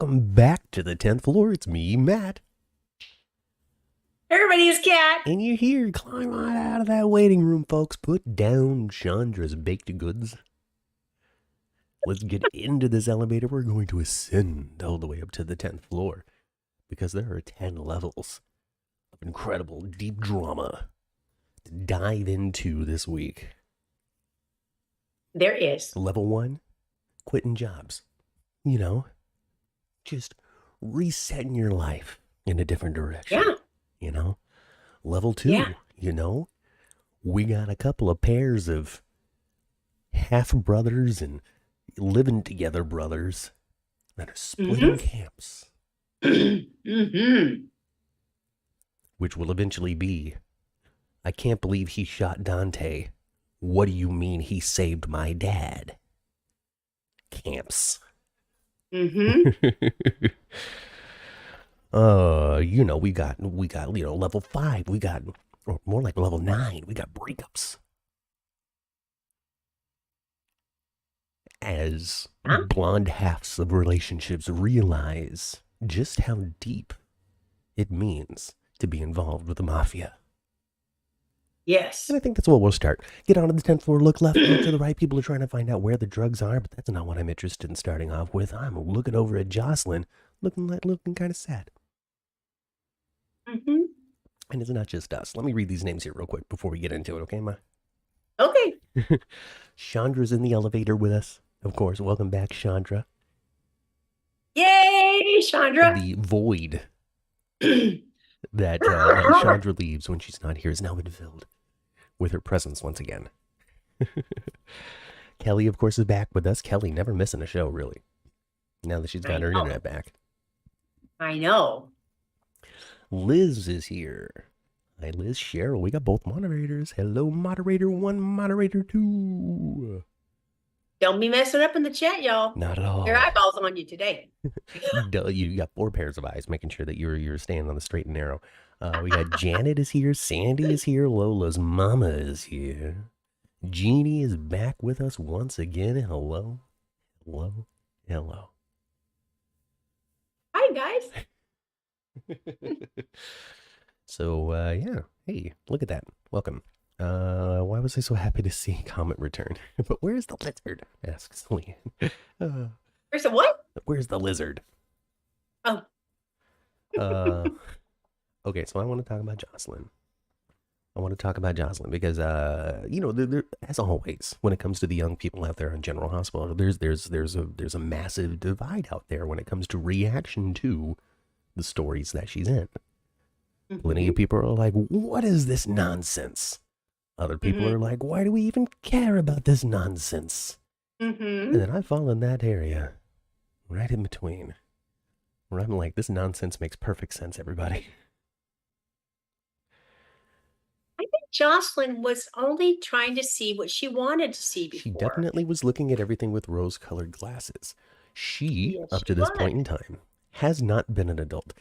welcome back to the 10th floor. It's me, Matt. Everybody's cat. And you're here. Climb on out of that waiting room, folks. Put down Chandra's baked goods. Let's get into this elevator. We're going to ascend all the way up to the 10th floor because there are 10 levels of incredible deep drama to dive into this week. There is. Level 1, quitting jobs. You know, just resetting your life in a different direction. Yeah. You know, level 2, Yeah. you know, we got a couple of pairs of half brothers and living together brothers that are splitting camps, which will eventually be, I can't believe he shot Dante. What do you mean he saved my dad? Camps. You know, we got, you know, level 5, we got, or more like level 9, we got breakups. As blonde halves of relationships realize just how deep it means to be involved with the mafia. Yes. And I think that's where we'll start. Get on to the 10th floor, look left, look to the right. People are trying to find out where the drugs are, but that's not what I'm interested in starting off with. I'm looking over at Jocelyn, looking kind of sad. And it's not just us. Let me read these names here real quick before we get into it, okay, Ma? Okay. Chandra's in the elevator with us, of course. Welcome back, Chandra. Yay, Chandra. The void that Chandra leaves when she's not here has now been filled with her presence once again. Kelly, of course, is back with us. Kelly never missing a show, really, now that she's got her internet back. I know. Liz is here. Hi, Liz. Cheryl, we got both moderators. Hello, moderator 1, moderator 2. Don't be messing up in the chat, y'all. Not at all. Your eyeballs on you today. You got 4 pairs of eyes, making sure that you're staying on the straight and narrow. We got Janet is here. Sandy is here. Lola's mama is here. Jeannie is back with us once again. Hello. Hello. Hello. Hi, guys. So, yeah. Hey, look at that. Welcome. Why was I so happy to see Comet return? But where's the lizard? Asks Leanne. Where's the what? Where's the lizard? Oh. Okay, so I want to talk about Jocelyn. Because, you know, there, as always, when it comes to the young people out there in General Hospital, there's a massive divide out there when it comes to reaction to the stories that she's in. Plenty of people are like, what is this nonsense? Other people are like, why do we even care about this nonsense? And then I fall in that area, right in between, where I'm like, this nonsense makes perfect sense, everybody. I think Jocelyn was only trying to see what she wanted to see before. She definitely was looking at everything with rose-colored glasses. She, Yes, up to this point in time, has not been an adult.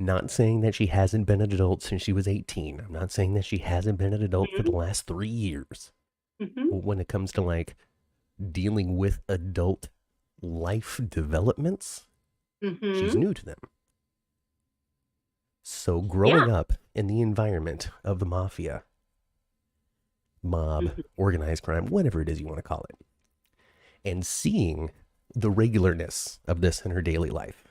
Not saying that she hasn't been an adult since she was 18. I'm not saying that she hasn't been an adult for the last 3 years. But when it comes to, like, dealing with adult life developments, she's new to them. So growing up in the environment of the mafia, mob, organized crime, whatever it is you want to call it, and seeing the regularness of this in her daily life.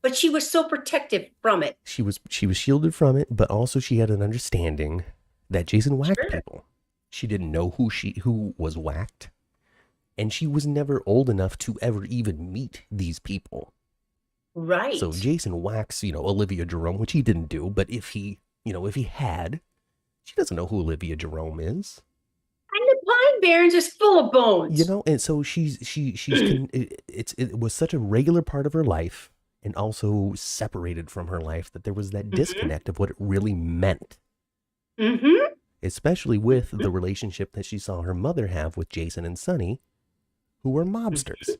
But she was so protective from it. She was shielded from it, but also she had an understanding that Jason whacked people. She didn't know who was whacked, and she was never old enough to ever even meet these people. Right. So Jason whacks, you know, Olivia Jerome, which he didn't do, but if he had, she doesn't know who Olivia Jerome is. And the Pine Barrens is full of bones. You know, and so it was such a regular part of her life, and also separated from her life, that there was that disconnect of what it really meant. Especially with the relationship that she saw her mother have with Jason and Sonny, who were mobsters.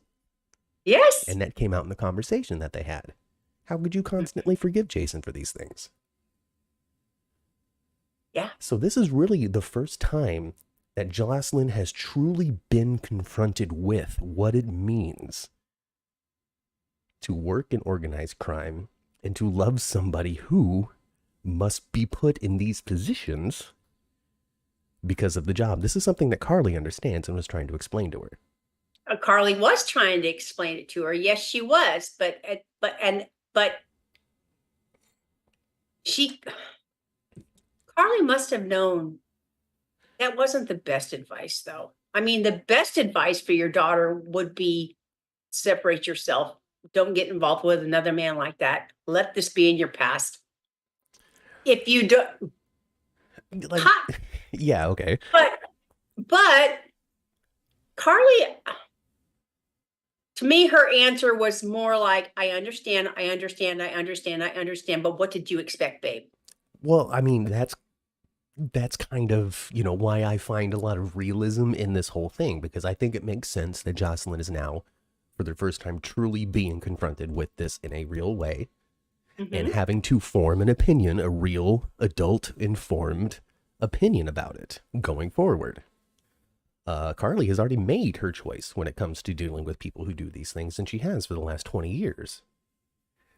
Yes. And that came out in the conversation that they had. How could you constantly forgive Jason for these things? Yeah. So this is really the first time that Jocelyn has truly been confronted with what it means to work in organized crime and to love somebody who must be put in these positions because of the job. This is something that Carly understands and was trying to explain to her. Carly was trying to explain it to her. Yes, she was, but Carly must have known that wasn't the best advice, though. I mean, the best advice for your daughter would be separate yourself. Don't get involved with another man like that. Let this be in your past. If you do, Like, yeah, okay. But Carly, to me, her answer was more like, I understand. But what did you expect, babe? Well, I mean, that's kind of, why I find a lot of realism in this whole thing, because I think it makes sense that Jocelyn is now, for the first time, truly being confronted with this in a real way and having to form an opinion, a real adult informed opinion about it going forward. Carly has already made her choice when it comes to dealing with people who do these things, and she has for the last 20 years.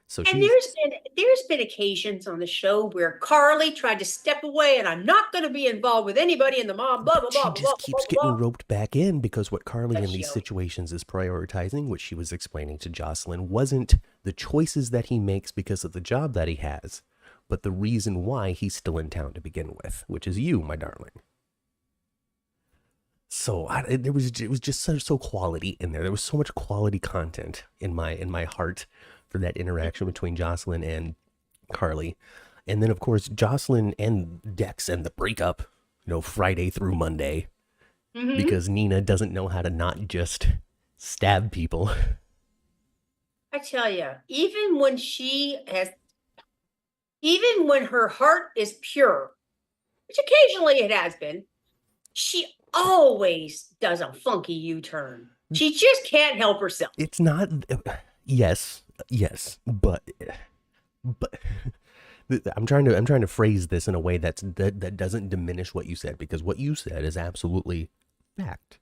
So and there's been occasions on the show where Carly tried to step away, and I'm not going to be involved with anybody in the mob. Blah blah blah. She just keeps getting roped back in, because what Carly in these show. situations is prioritizing, which she was explaining to Jocelyn, wasn't the choices that he makes because of the job that he has, but the reason why he's still in town to begin with, which is you, my darling. So it was just so quality in there. There was so much quality content in my heart for that interaction between Jocelyn and Carly. And then, of course, Jocelyn and Dex and the breakup, Friday through Monday, because Nina doesn't know how to not just stab people. I tell you, even when her heart is pure, which occasionally it has been, she always does a funky U-turn. She just can't help herself. It's not, yes, but I'm trying to phrase this in a way that doesn't diminish what you said, because what you said is absolutely fact.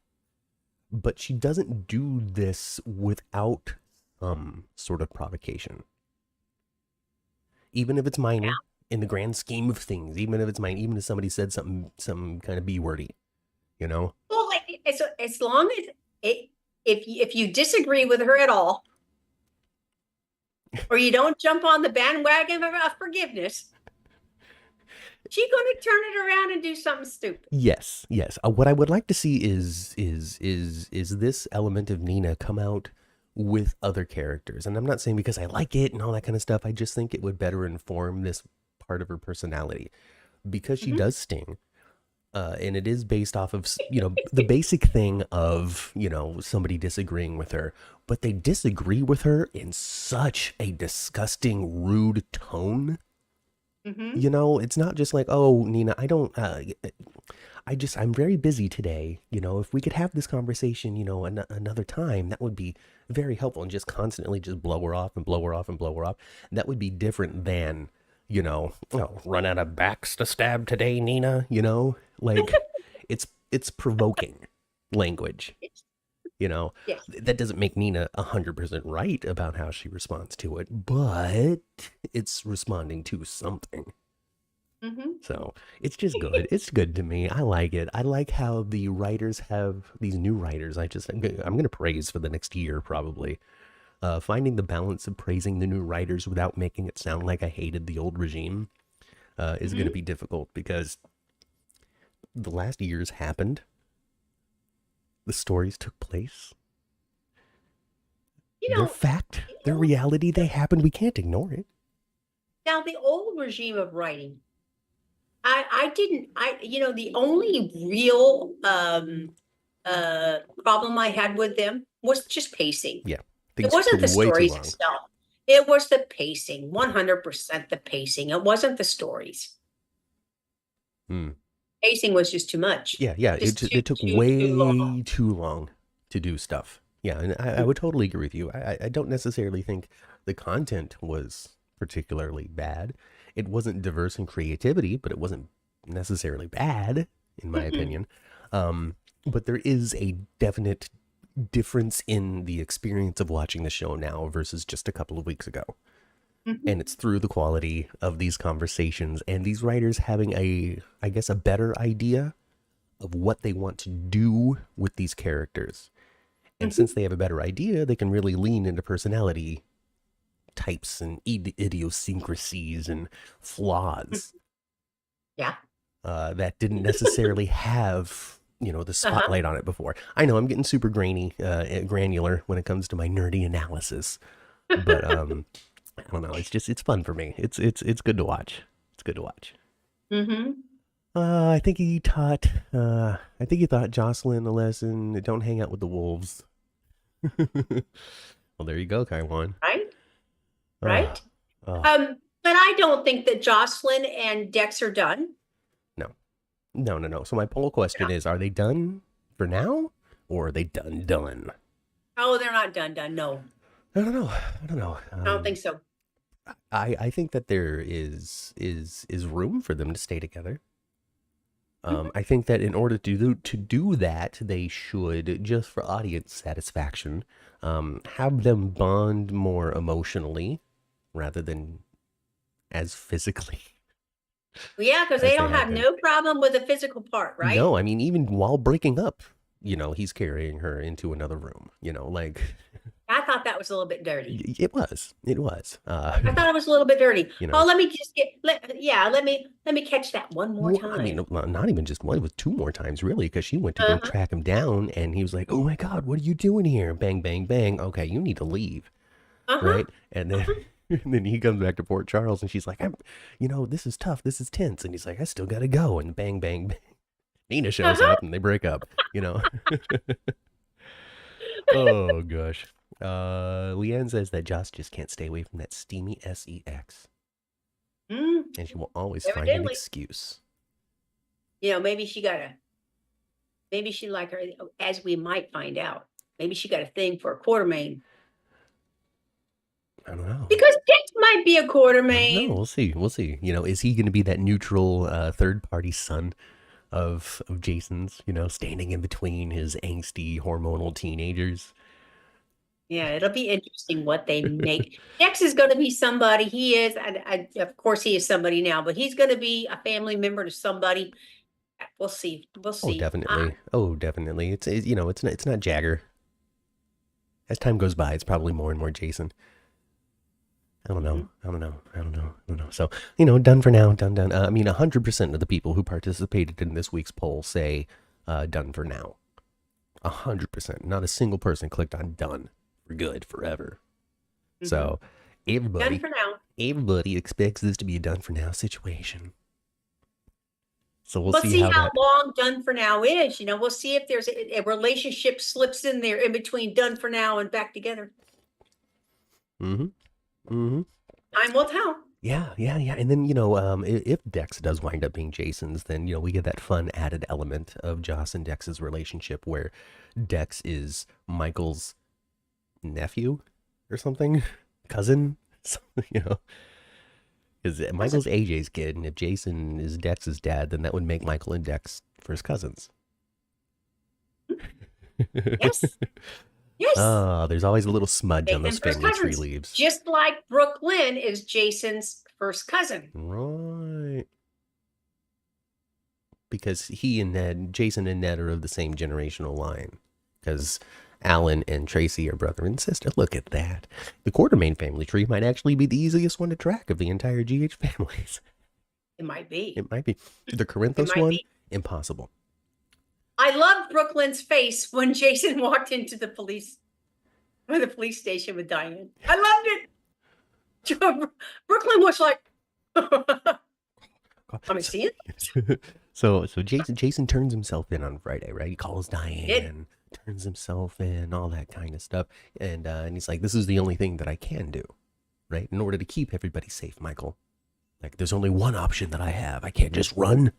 But she doesn't do this without some sort of provocation, even if it's minor in the grand scheme of things. Even if it's minor, even if somebody said some kind of B-wordy, Well, as long as if you disagree with her at all, or you don't jump on the bandwagon of forgiveness, she's going to turn it around and do something stupid. Yes. What I would like to see is this element of Nina come out with other characters. And I'm not saying because I like it and all that kind of stuff. I just think it would better inform this part of her personality, because she does sting. And it is based off of, the basic thing of, somebody disagreeing with her, but they disagree with her in such a disgusting, rude tone. It's not just like, oh, Nina, I'm very busy today. If we could have this conversation, another time, that would be very helpful, and just constantly just blow her off and blow her off and blow her off. That would be different than, run out of backs to stab today, Nina, like it's provoking language, Yes. That doesn't make Nina 100% right about how she responds to it, but it's responding to something. So it's just good. It's good to me. I like it. I like how the writers have these new writers. I'm going to praise for the next year, probably. Finding the balance of praising the new writers without making it sound like I hated the old regime is going to be difficult, because the last years happened. The stories took place. They're fact. They're reality. They happened. We can't ignore it. Now, the old regime of writing, the only real problem I had with them was just pacing. Yeah. It wasn't the stories itself. It was the pacing, 100% the pacing. It wasn't the stories. Pacing was just too much. Yeah. It took way too long to do stuff. Yeah, and I would totally agree with you. I don't necessarily think the content was particularly bad. It wasn't diverse in creativity, but it wasn't necessarily bad, in my opinion. But there is a definite difference in the experience of watching the show now versus just a couple of weeks ago. Mhm. And it's through the quality of these conversations and these writers having I guess, a better idea of what they want to do with these characters. And Mhm. since they have a better idea, they can really lean into personality types and idiosyncrasies and flaws Yeah. that didn't necessarily have, the Uh-huh. spotlight on it before. I know I'm getting super granular when it comes to my nerdy analysis, but I don't know. It's fun for me. It's good to watch. It's good to watch. Mm-hmm. I think he taught. I think he taught Jocelyn a lesson. Don't hang out with the wolves. Well, there you go, Kaiwan. Right? Uh, Right? uh, But I don't think that Jocelyn and Dex are done. no, no, no, no. So my poll question is: are they done for now, or are they done? Oh, they're not done. No, I don't know. I don't know. I don't think so. I think that there is room for them to stay together. Mhm. I think that in order to do that, they should, just for audience satisfaction, have them bond more emotionally rather than as physically Yeah, because as they they don't have have been. no problem with the physical part, right? No, I mean, even while breaking up, he's carrying her into another room. Like I thought that was a little bit dirty. it was. I thought it was a little bit dirty. You Oh, know, let me just let me catch that one more Well, I mean, time. not even just one, it was two more times, really, because she went to go Uh-huh. track him down, and he was like, "Oh my God, what are you doing here?" Bang, bang, bang. Okay, you need to leave, Uh-huh. right? And then, Uh-huh. and then he comes back to Port Charles, and she's like, this is tough, this is tense," and he's like, "I still gotta go," and bang, bang, bang. Nina shows Uh-huh. up, and they break up. You know. Oh gosh. Leanne says that Joss just can't stay away from that steamy sex, Mm, and she will always find an evidently, excuse. maybe maybe she like her, as we might find out. Maybe she got a thing for a Quartermain. I don't know. Because Dex might be a I don't know. Quartermain. We'll see. We'll see. Is he going to be that neutral third party son of Jason's? Standing in between his angsty hormonal teenagers. Yeah, it'll be interesting what they make. Dex is going to be somebody. He is, of course, he is somebody now, but he's going to be a family member to somebody. We'll see. We'll Oh, see. definitely. Oh, definitely. It's not Jagger. As time goes by, it's probably more and more Jason. I don't know. Mhm. I don't know. I don't know. I don't know. So, done for now. Done, done. I mean, 100% of the people who participated in this week's poll say done for now. 100%. Not a single person clicked on done for good forever. So Done everybody, for now. everybody expects this to be a done for now situation. So we'll We'll see see how how that. long done for now is. We'll see if there's a relationship slips in there in between done for now and back together. Mm-hmm. Mm-hmm. Time will tell. Yeah, yeah, yeah. And then if Dex does wind up being Jason's, then we get that fun added element of Joss and Dex's relationship, where Dex is Michael's nephew or something, cousin. You know, because Michael's AJ's kid, and if Jason is Dex's dad, then that would make Michael and Dex first cousins. Yes. Yes. Oh, there's always a little smudge on Make those them first family tree cousins. leaves. Just like Brooklyn is Jason's first cousin. Right. Because Jason and Ned are of the same generational line. Because Alan and Tracy are brother and sister. Look at that. The Quartermain family tree might actually be the easiest one to track of the entire GH families. It might be. It might be. The It Corinthos might one, be. impossible. I loved Brooklyn's face when Jason walked into the police station with Diane. I loved it. Brooklyn was like, I'm seeing. So Jason turns himself in on Friday, right? He calls He did. Diane, turns himself in, all that kind of stuff, and he's like, "This is the only thing that I can do, right? In order to keep everybody safe, Michael. Like, there's only one option that I have. I can't just run."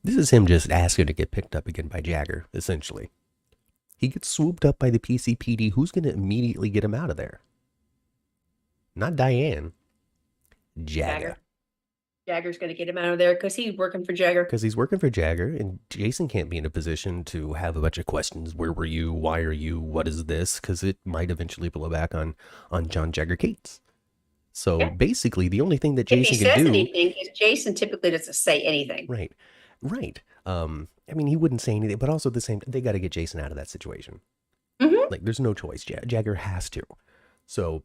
This is him just asking to get picked up again by Jagger, essentially. He gets swooped up by the PCPD. Who's going to immediately get him out of there? Not Diane. Jagger. Jagger's going to get him out of there because he's working for Jagger. Because he's working for Jagger, and Jason can't be in a position to have a bunch of questions. Where were you? Why are you? What is this? Because it might eventually blow back on John Jagger Cates. So basically, the only thing that Jason can do... anything, because Jason typically doesn't say anything. Right. I mean, he wouldn't say anything, but also at the same time, they got to get Jason out of that situation. Mm-hmm. Like, there's no choice. Jagger has to. So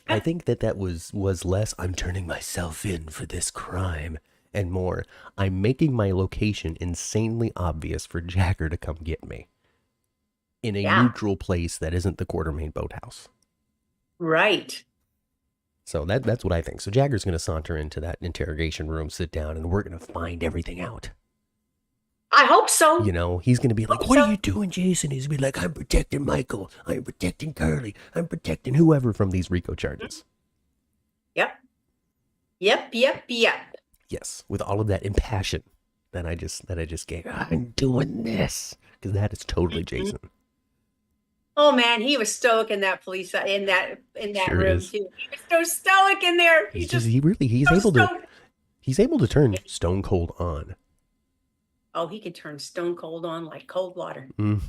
I think that was less, I'm turning myself in for this crime, and more, I'm making my location insanely obvious for Jagger to come get me in a neutral place that isn't the Quartermain boathouse. Right. So that's what I think. So Jagger's going to saunter into that interrogation room, sit down, and we're going to find everything out. I hope so. You know, he's going to be like, what are you doing, Jason? He's going to be like, I'm protecting Michael. I'm protecting Curly. I'm protecting whoever from these RICO charges. Yep. Yes, with all of that impassion that I just gave. I'm doing this. Because that is totally Jason. Oh man, he was stoic in that police in that Sure room is. too. He was so stoic in there. He's able to turn stone cold on. Oh, he could turn stone cold on like cold water. Doesn't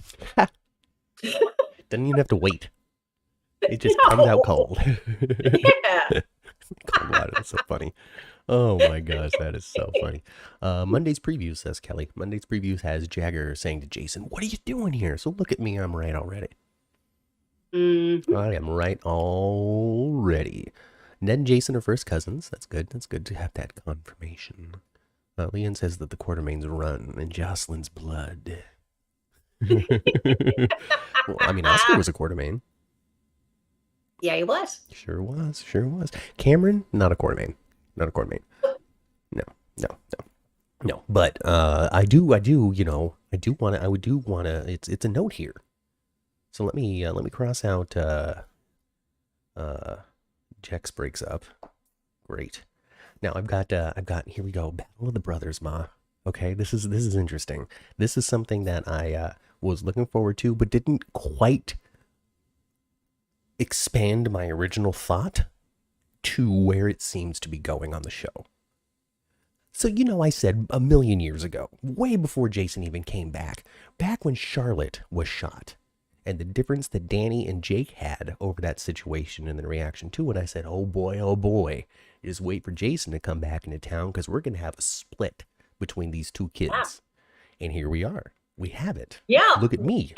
even have to wait. It just comes out cold. Yeah. Cold water. That's so funny. Oh my gosh, that is so funny. Monday's preview, says Kelly. Monday's preview has Jagger saying to Jason, what are you doing here? So look at me, I'm right already. Mm-hmm. I am right already. Ned and Jason are first cousins. That's good. That's good to have that confirmation. Leon says that the Quartermains run in Jocelyn's blood. Well, I mean, Oscar was a Quartermain. Yeah, he was. Sure was. Cameron, not a Quartermain. Not a Quartermain. No. But I do want to. It's a note here. So let me cross out. Jex breaks up. Great. Now I've got here we go. Battle of the Brothers, Ma. Okay, this is interesting. This is something that I was looking forward to, but didn't quite expand my original thought to where it seems to be going on the show. So, I said a million years ago, way before Jason even came back when Charlotte was shot, and the difference that Danny and Jake had over that situation and the reaction to it, I said, oh boy, just wait for Jason to come back into town because we're going to have a split between these two kids. Yeah. And here we are. We have it. Yeah. Look at me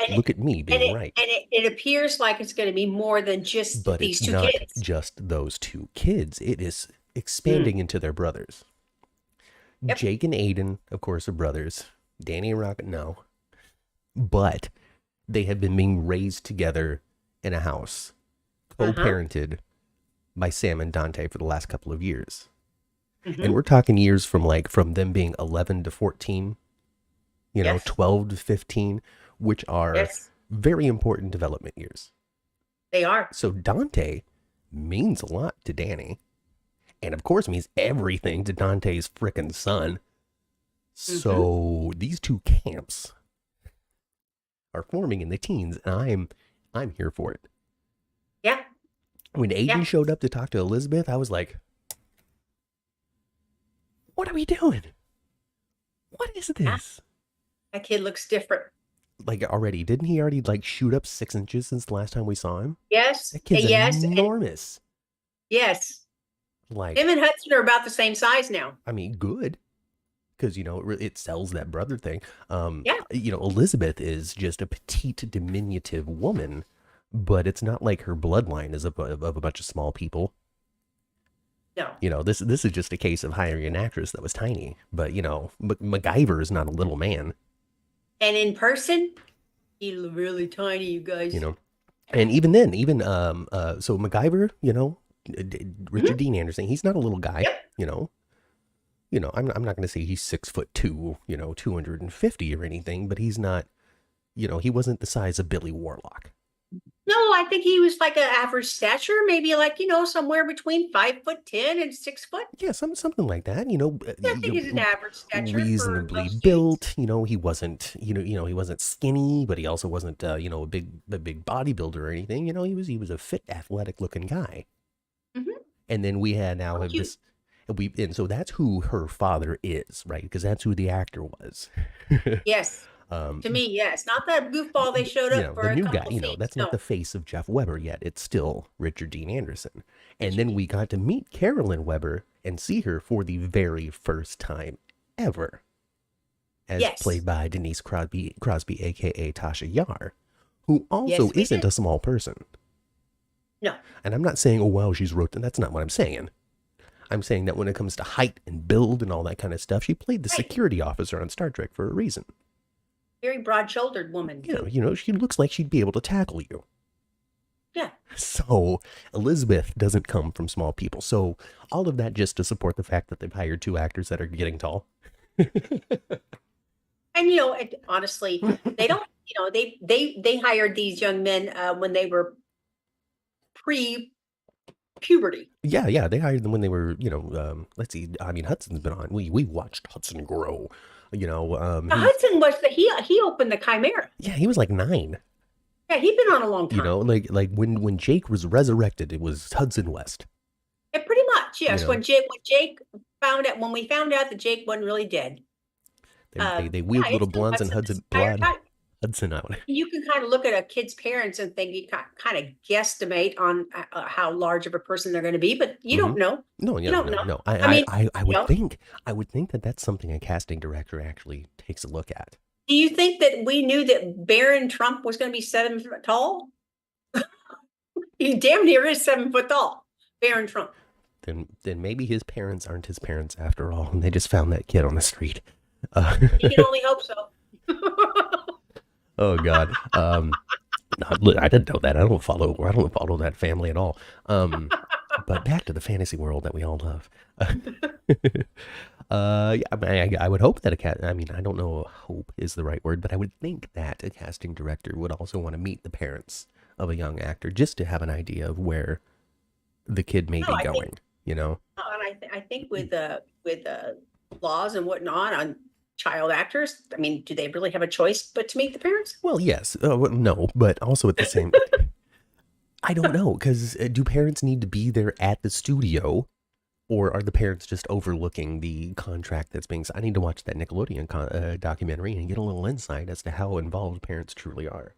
being right. And it appears like it's going to be more than just these two kids. But it's not just those two kids. It is expanding into their brothers. Yep. Jake and Aiden, of course, are brothers. Danny and Rocket, no. But they have been being raised together in a house, co-parented by Sam and Dante for the last couple of years. Mm-hmm. And we're talking years from them being 11 to 14, 12 to 15, which are very important development years. They are. So Dante means a lot to Danny. And of course means everything to Dante's frickin' son. So these two camps are forming in the teens, and I'm here for it. Yeah. When Aiden showed up to talk to Elizabeth, I was like, what are we doing? What is this? That kid looks different. Like already, didn't he already shoot up 6 inches since the last time we saw him? Yes. That kid's enormous. Yes. Like him and Hudson are about the same size now. I mean, good. Because, it sells that brother thing. Elizabeth is just a petite, diminutive woman, but it's not like her bloodline is of a bunch of small people. No. This is just a case of hiring an actress that was tiny. But, MacGyver is not a little man. And in person, he's really tiny, you guys. And even then, so MacGyver, Richard Dean Anderson, he's not a little guy, I'm not going to say he's 6'2", 250 or anything, but he's not, he wasn't the size of Billy Warlock. No, I think he was like an average stature, maybe somewhere between 5'10" and 6 foot. Yeah, something like that. I think he's an average stature, reasonably built. He wasn't, he wasn't skinny, but he also wasn't, a big bodybuilder or anything. He was a fit, athletic looking guy. Mm-hmm. And then we had And so that's who her father is, right? Because that's who the actor was. Yes. To me, yes. Not that goofball they showed up for The a new guy, couple scenes. that's not No. the face of Jeff Weber yet. It's still Richard Dean Anderson. And Richard then we Dean. got to meet Carolyn Weber and see her for the very first time ever, as Yes. played by Denise Crosby, aka Tasha Yar, who also Yes, we isn't did. a small person. No. And I'm not saying, oh, wow, she's wrote. That's not what I'm saying. I'm saying that when it comes to height and build and all that kind of stuff, she played the Right. security officer on Star Trek for a reason. Very broad-shouldered woman, too. She looks like she'd be able to tackle you. Yeah. So Elizabeth doesn't come from small people. So all of that just to support the fact that they've hired 2 actors that are getting tall. And honestly, they don't. They hired these young men when they were pre-puberty. Yeah, they hired them when they were, let's see. I mean, Hudson's been on. We watched Hudson grow. Hudson was he opened the Chimera. Yeah, he was like 9. Yeah, he'd been on a long time. Like when Jake was resurrected, it was Hudson West. Yeah, pretty much. Yes, when Jake found out when we found out that Jake wasn't really dead. They wheeled little blunts and Hudson out. You can kind of look at a kid's parents and think you kind of guesstimate on how large of a person they're going to be, but you don't know. No, you don't know. No. I would think that that's something a casting director actually takes a look at. Do you think that we knew that Barron Trump was going to be 7 foot tall? He damn near is 7 foot tall, Barron Trump. Then maybe his parents aren't his parents after all, and they just found that kid on the street. You can only hope so. Oh God. I didn't know that. I don't follow that family at all. But back to the fantasy world that we all love. I would hope that I don't know if hope is the right word, but I would think that a casting director would also want to meet the parents of a young actor just to have an idea of where the kid may be going, And I think with laws and whatnot on child actors, I mean, do they really have a choice but to meet the parents? Well, yes. No, but also at the same I don't know, because do parents need to be there at the studio, or are the parents just overlooking the contract that's being signed? I need to watch that Nickelodeon documentary and get a little insight as to how involved parents truly are.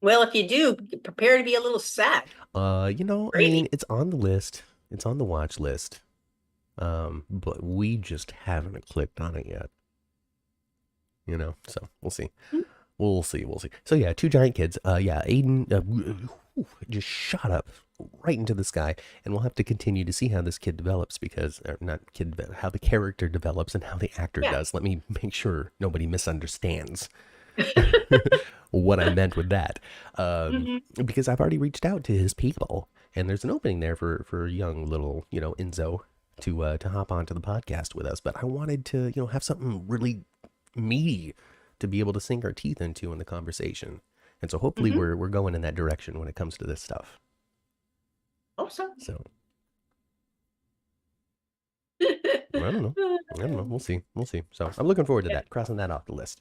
Well, if you do, prepare to be a little sad. I mean, it's on the list. It's on the watch list. But we just haven't clicked on it yet. So we'll see. We'll see. So yeah, 2 giant kids. Aiden just shot up right into the sky, and we'll have to continue to see how this kid develops how the character develops and how the actor does. Let me make sure nobody misunderstands what I meant with that. Because I've already reached out to his people, and there's an opening there for young little, Enzo to hop onto the podcast with us. But I wanted to, have something really meaty to be able to sink our teeth into in the conversation. And so hopefully we're going in that direction when it comes to this stuff. Hope so. So I don't know. We'll see. So I'm looking forward to that, crossing that off the list.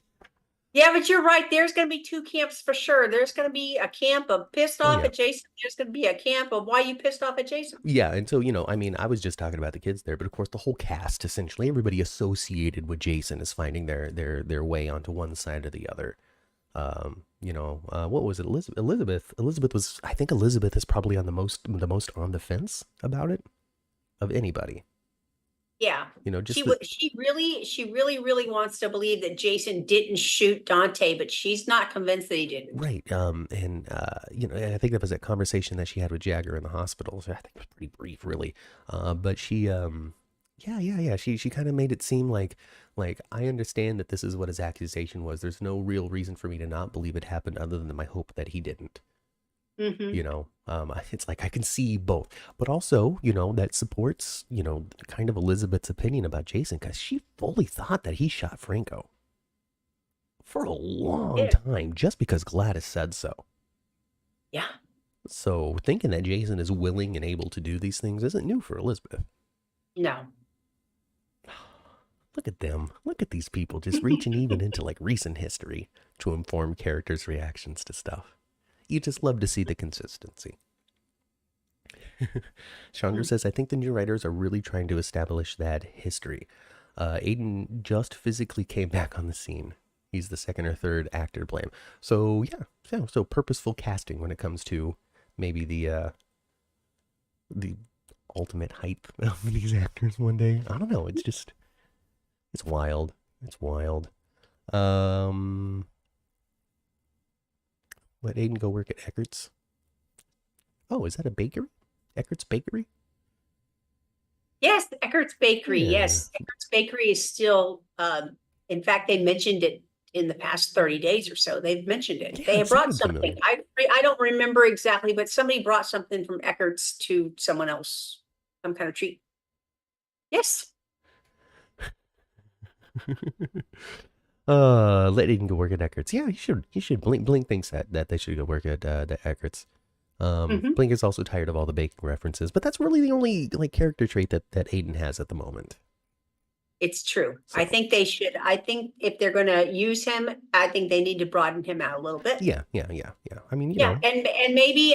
Yeah, but you're right. There's going to be 2 camps for sure. There's going to be a camp of pissed off at Jason. There's going to be a camp of why you pissed off at Jason. Yeah, and so, I mean, I was just talking about the kids there, but of course the whole cast, essentially everybody associated with Jason is finding their way onto one side or the other. What was it? Elizabeth was, I think Elizabeth is probably on the most on the fence about it of anybody. Yeah. Just she really wants to believe that Jason didn't shoot Dante, but she's not convinced that he didn't. Right. And I think that was that conversation that she had with Jagger in the hospital. So I think it was pretty brief, really. But she, She kind of made it seem like I understand that this is what his accusation was. There's no real reason for me to not believe it happened other than my hope that he didn't. It's like I can see both, but also, that supports, kind of Elizabeth's opinion about Jason, because she fully thought that he shot Franco for a long time just because Gladys said so. Yeah. So thinking that Jason is willing and able to do these things isn't new for Elizabeth. No. Look at them. Look at these people just reaching even into like recent history to inform characters' reactions to stuff. You just love to see the consistency. Chandra says, I think the new writers are really trying to establish that history. Aiden just physically came back on the scene. He's the second or third actor to blame. So yeah, so purposeful casting when it comes to maybe the ultimate hype of these actors one day. I don't know. It's wild. It's wild. Let Aiden go work at Eckert's. Oh, is that a bakery? Eckert's Bakery? Yes, Eckert's Bakery. Yeah. Yes, Eckert's Bakery is still. In fact, they mentioned it in the past 30 days or so. They've mentioned it. Yeah, They it have brought sounded something. familiar. I don't remember exactly, but somebody brought something from Eckert's to someone else. Some kind of treat. Yes. Let Aiden go work at Eckert's. Yeah, he should. Blink thinks that they should go work at the Eckert's. Blink is also tired of all the baking references, but that's really the only like character trait that Aiden has at the moment. It's true. So. I think they should. I think if they're going to use him, I think they need to broaden him out a little bit. Yeah. I mean, you Yeah, know. and maybe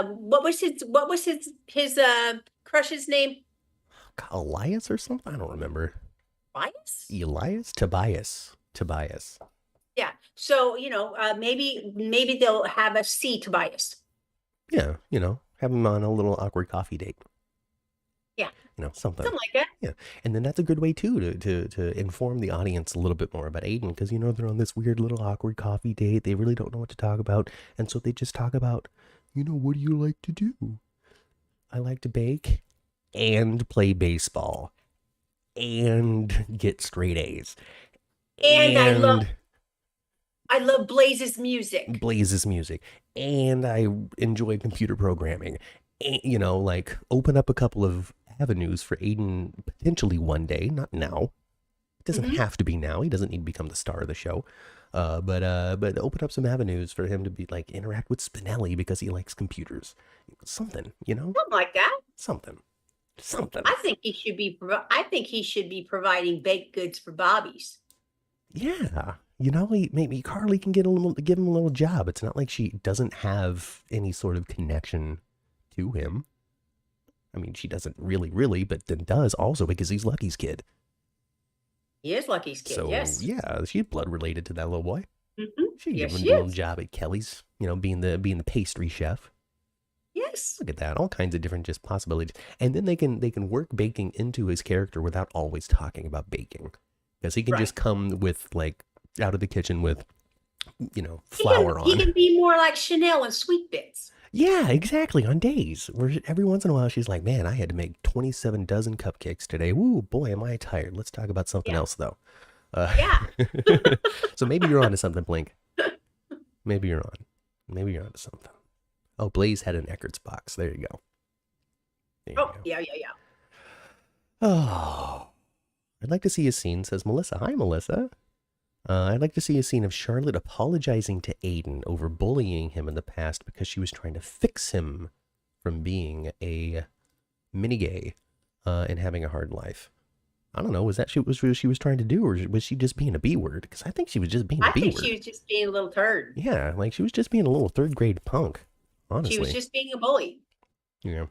what was his crush's name? Elias or something? I don't remember. Elias? Tobias. Yeah. So, maybe they'll have us see Tobias. Yeah, have him on a little awkward coffee date. Yeah. Something like that. Yeah, and then that's a good way too to inform the audience a little bit more about Aiden, because they're on this weird little awkward coffee date. They really don't know what to talk about, and so they just talk about, what do you like to do? I like to bake and play baseball and get straight A's. And I love Blaze's music. And I enjoy computer programming. And, open up a couple of avenues for Aiden potentially one day, not now. It doesn't have to be now. He doesn't need to become the star of the show. But open up some avenues for him to be interact with Spinelli because he likes computers. Something, Something like that. Something. I think he should be providing baked goods for Bobby's. Yeah. Maybe Carly can give him a little job. It's not like she doesn't have any sort of connection to him. I mean, she doesn't really, but then does also because he's Lucky's kid. He is Lucky's kid, so, yes. Yeah, she's blood related to that little boy. Mm-hmm. She give him a little job at Kelly's, being the pastry chef. Yes. Look at that. All kinds of different just possibilities. And then they can work baking into his character without always talking about baking. Because he can just come with out of the kitchen with, flour on. He can be more like Chanel and Sweet Bits. Yeah, exactly. On days where every once in a while she's like, man, I had to make 27 dozen cupcakes today. Woo, boy, am I tired. Let's talk about something else, though. Yeah. So maybe you're onto something, Blink. Maybe you're onto something. Oh, Blaze had an Eckert's box. There you go. Yeah. Oh, I'd like to see a scene, says Melissa. Hi, Melissa. I'd like to see a scene of Charlotte apologizing to Aiden over bullying him in the past because she was trying to fix him from being a mini-gay and having a hard life. I don't know. Was that what she was trying to do, or was she just being a B-word? Because I think she was just being a B-word. I think she was just being a little turd. Yeah, she was just being a little third-grade punk, honestly. She was just being a bully. Yeah.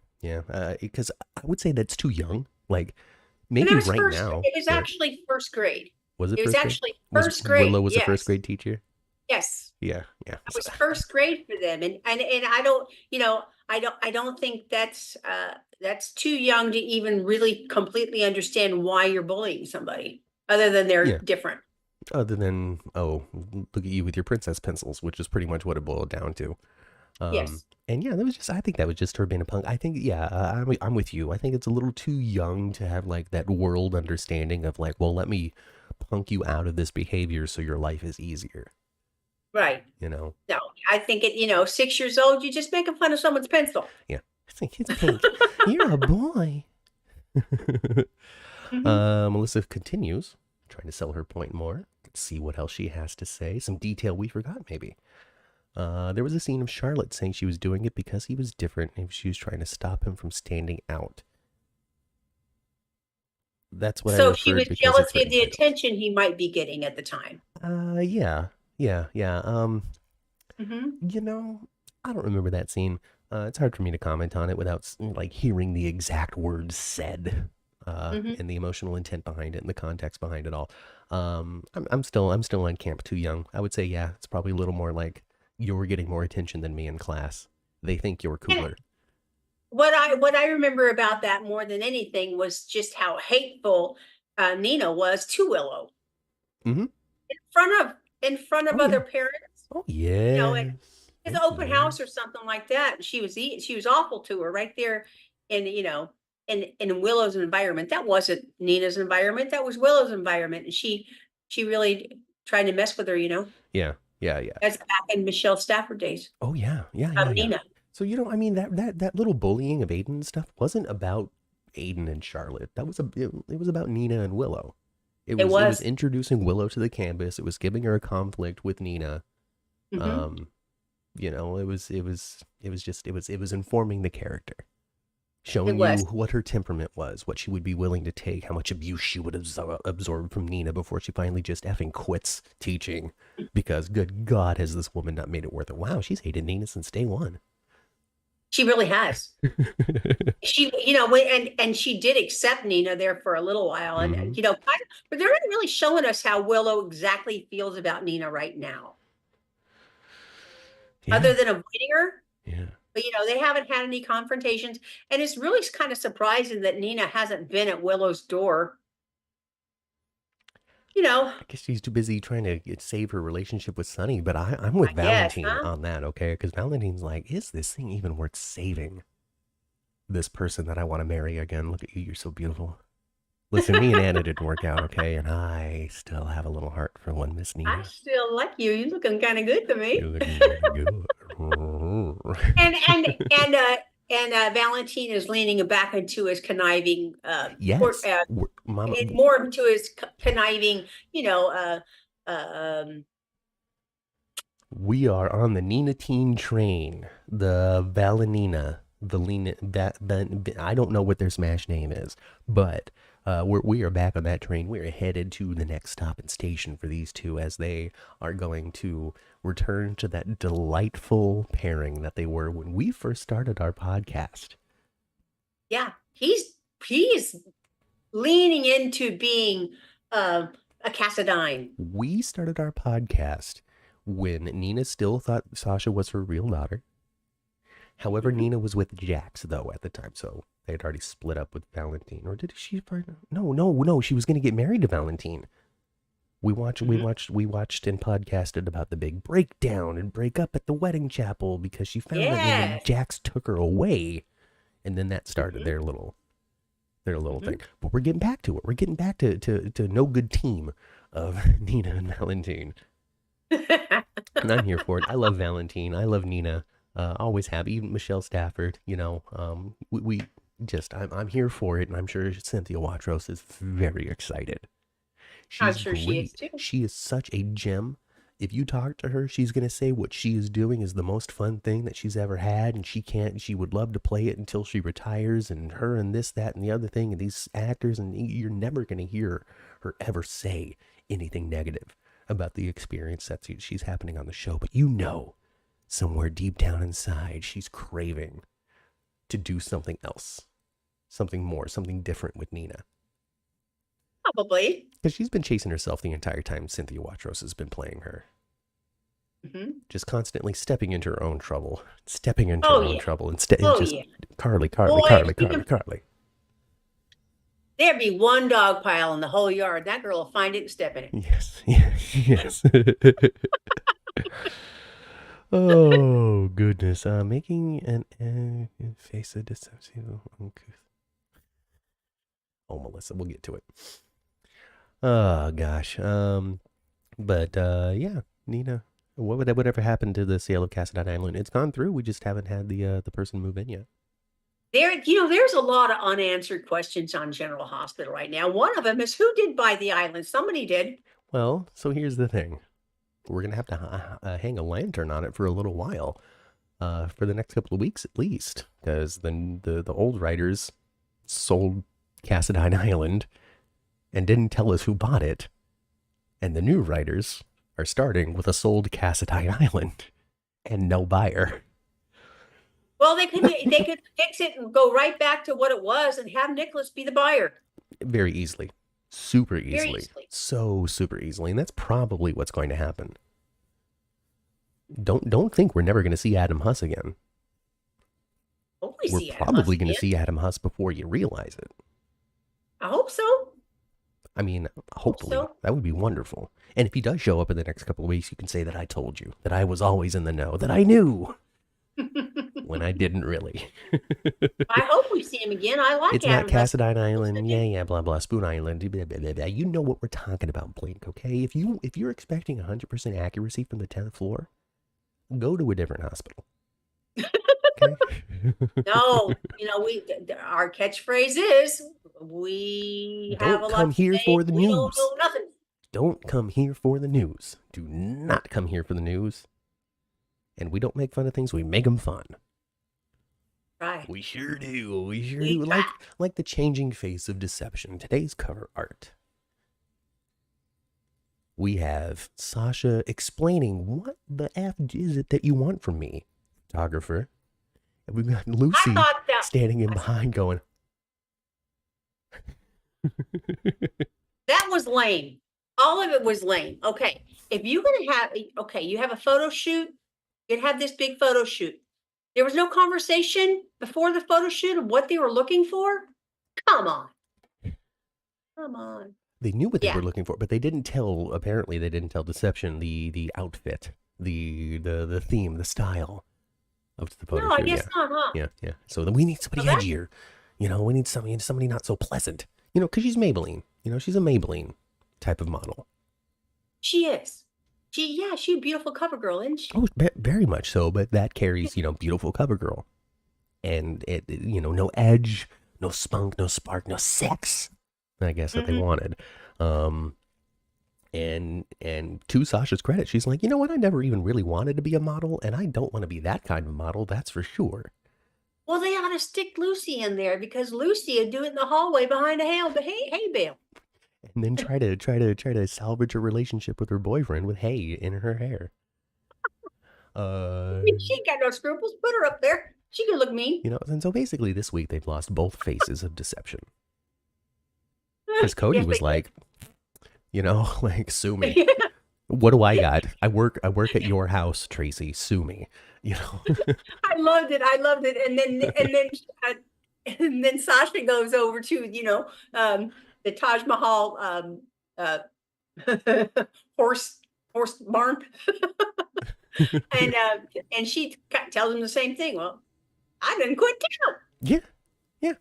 Because I would say that's too young. Maybe right now. It was actually first grade. Was it? It was actually first grade. Willow was a first grade teacher. Yes. Yeah. It was first grade for them, and I don't think that's too young to even really completely understand why you're bullying somebody, other than they're different. Other than look at you with your princess pencils, which is pretty much what it boiled down to. Yes. And yeah, I think that was just her being a punk. I think, I'm with you. I think it's a little too young to have that world understanding of well, let me punk you out of this behavior so your life is easier. Right. No, I think 6 years old, you're just making fun of someone's pencil. Yeah. I think it's pink. You're a boy. Melissa continues, trying to sell her point more. Let's see what else she has to say. Some detail we forgot, maybe. There was a scene of Charlotte saying she was doing it because he was different and she was trying to stop him from standing out. That's what I referred. So she was jealous of the attention he might be getting at the time. Yeah. I don't remember that scene. It's hard for me to comment on it without like hearing the exact words said, Hmm. and the emotional intent behind it and the context behind it all. I'm still on camp too young. I would say, yeah, it's probably a little more like you're getting more attention than me in class. They think you're And cooler. what I remember about that more than anything was just how hateful Nina was to Willow Mm-hmm. in front of Oh other yeah. parents. Oh You know, at yes. his Oh open yeah. house or something like that. And she was awful to her right there, in in Willow's environment. That wasn't Nina's environment. That was Willow's environment, and she really tried to mess with her. Yeah. Yeah. Yeah. That's back in Michelle Stafford days. Oh yeah. Yeah. Yeah. Yeah. Nina. So I mean that little bullying of Aiden and stuff wasn't about Aiden and Charlotte. It was about Nina and Willow. It It was was. introducing Willow to the campus. It was giving her a conflict with Nina. Hmm. Um, it was informing the character, It showing you was. what her temperament was, what she would be willing to take, how much abuse she would absorb from Nina before she finally just effing quits teaching. Because good God, has this woman not made it worth it? Wow, she's hated Nina since day one. She really has. She, and she did accept Nina there for a little while, and Hmm. but they're not really showing us how Willow exactly feels about Nina right now, Yeah, other than avoiding her. yeah. But they haven't had any confrontations, and it's really kind of surprising that Nina hasn't been at Willow's door. You know, I guess she's too busy trying to save her relationship with Sunny, but I'm with I guess, Valentine huh? on that, okay? Because Valentine's like, is this thing even worth saving? This person that I want to marry again. Look at you, you're so beautiful. Listen, me and Anna didn't work out, okay? And I still have a little heart for one Miss I Nina. still like you. You're looking kind of good to You're me. looking really good. and and and Valentine is leaning back into his conniving, Yes, Mama. more into his conniving, We are on the Nina Teen train. The Valenina. Valina. I don't know what their smash name is, but we are back on that train. We are headed to the next stop and station for these two as they are going to return to that delightful pairing that they were when we first started our podcast. yeah, he's leaning into being a Cassadine. We started our podcast when Nina still thought Sasha was her real daughter. However, Mhm. Nina was with Jax though at the time, so they had already split up with Valentine. Or did she find? No, no, no. She was going to get married to Valentine. Mhm. We watched and podcasted about the big breakdown and break up at the wedding chapel because she found it, and then Yes. Jax took her away, and then that started Mhm. their little Mhm. thing. But we're getting back to it. We're getting back to no good team of Nina and Valentine. And I'm here for it. I love Valentine. I love Nina. Always have. Even Michelle Stafford. We just I'm here for it, and I'm sure Cynthia Watros is very excited. I'm She's sure she is great. too. She is such a gem. If you talk to her, she's gonna say what she is doing is the most fun thing that she's ever had, and she would love to play it until she retires, and her and this, that, and the other thing, and these actors, and you're never gonna hear her ever say anything negative about the experience that she's happening on the show. But somewhere deep down inside, she's craving to do something else, something more, something different with Nina. Probably. Because she's been chasing herself the entire time Cynthia Watros has been playing her. Hmm. Just constantly stepping into her own trouble, stepping into Oh her own yeah. trouble, and Oh just yeah. Carly, Boy, if she can, Carly. there'd be one dog pile in the whole yard. That girl will find it and step in it. Yes, yes, yes. Oh, goodness. Making an face of deceptive uncouth. Oh, Melissa, we'll get to it. Oh, gosh. But yeah, Nina, whatever happened to the sale of Cassadine Island? It's gone through. We just haven't had the person move in yet. There's a lot of unanswered questions on General Hospital right now. One of them is, who did buy the island? Somebody did. Well, so here's the thing. We're gonna have to hang a lantern on it for a little while, for the next couple of weeks at least, because then the old writers sold Cassadine Island and didn't tell us who bought it, and the new writers are starting with a sold Cassadine Island and no buyer. Well, they could fix it and go right back to what it was and have Nicholas be the buyer. Very easily. Super easily. Very easily. So super easily. And that's probably what's going to happen. Don't think we're never going to see Adam Huss again. We're probably going to see Adam Huss before you realize it. I hope so. I mean, hopefully. So. That would be wonderful. And if he does show up in the next couple of weeks, you can say that I told you, that I was always in the know, that I knew. When I didn't really. I hope we see him again. I like it. It's Adam not Cassadine Island. Yeah, blah, blah, Spoon Island. Blah, blah, blah. You know what we're talking about, Blake, okay? If you're expecting 100% accuracy from the 10th floor, go to a different hospital. Okay? No, our catchphrase is, we have a lot come here for the news. Don't know nothing. Don't come here for the news. Do not come here for the news. And we don't make fun of things, we make them fun. Right. We sure do. We sure do. Like the changing face of deception. Today's cover art. We have Sasha explaining, what the F is it that you want from me, photographer? And we've got Lucy standing in behind going. That was lame. All of it was lame. Okay. If you're going to have, you have a photo shoot, you'd have this big photo shoot. There was no conversation before the photo shoot of what they were looking for. Come on. They knew what they were looking for, but they didn't tell, apparently they didn't tell Deception the outfit, the theme, the style of the photo shoot. No, I guess not, huh? Yeah. So then we need somebody edgier. We need somebody not so pleasant. Because she's Maybelline. She's a Maybelline type of model. She is. She's a beautiful cover girl, isn't she? Oh, very much so, but that carries, beautiful cover girl. And it, no edge, no spunk, no spark, no sex. I guess that they wanted. And to Sasha's credit, she's like, you know what? I never even really wanted to be a model, and I don't want to be that kind of model, that's for sure. Well, they ought to stick Lucy in there, because Lucy would do it in the hallway behind a hay bale. And then try to salvage her relationship with her boyfriend with hay in her hair. She ain't got no scruples. Put her up there. She can look mean. And so basically this week they've lost both faces of deception. Because Cody was like, sue me. What do I got? I work at your house, Tracy. Sue me. I loved it. And then Sasha goes over to the Taj Mahal horse barn, and she tells him the same thing. Well, I didn't quit town. Yeah.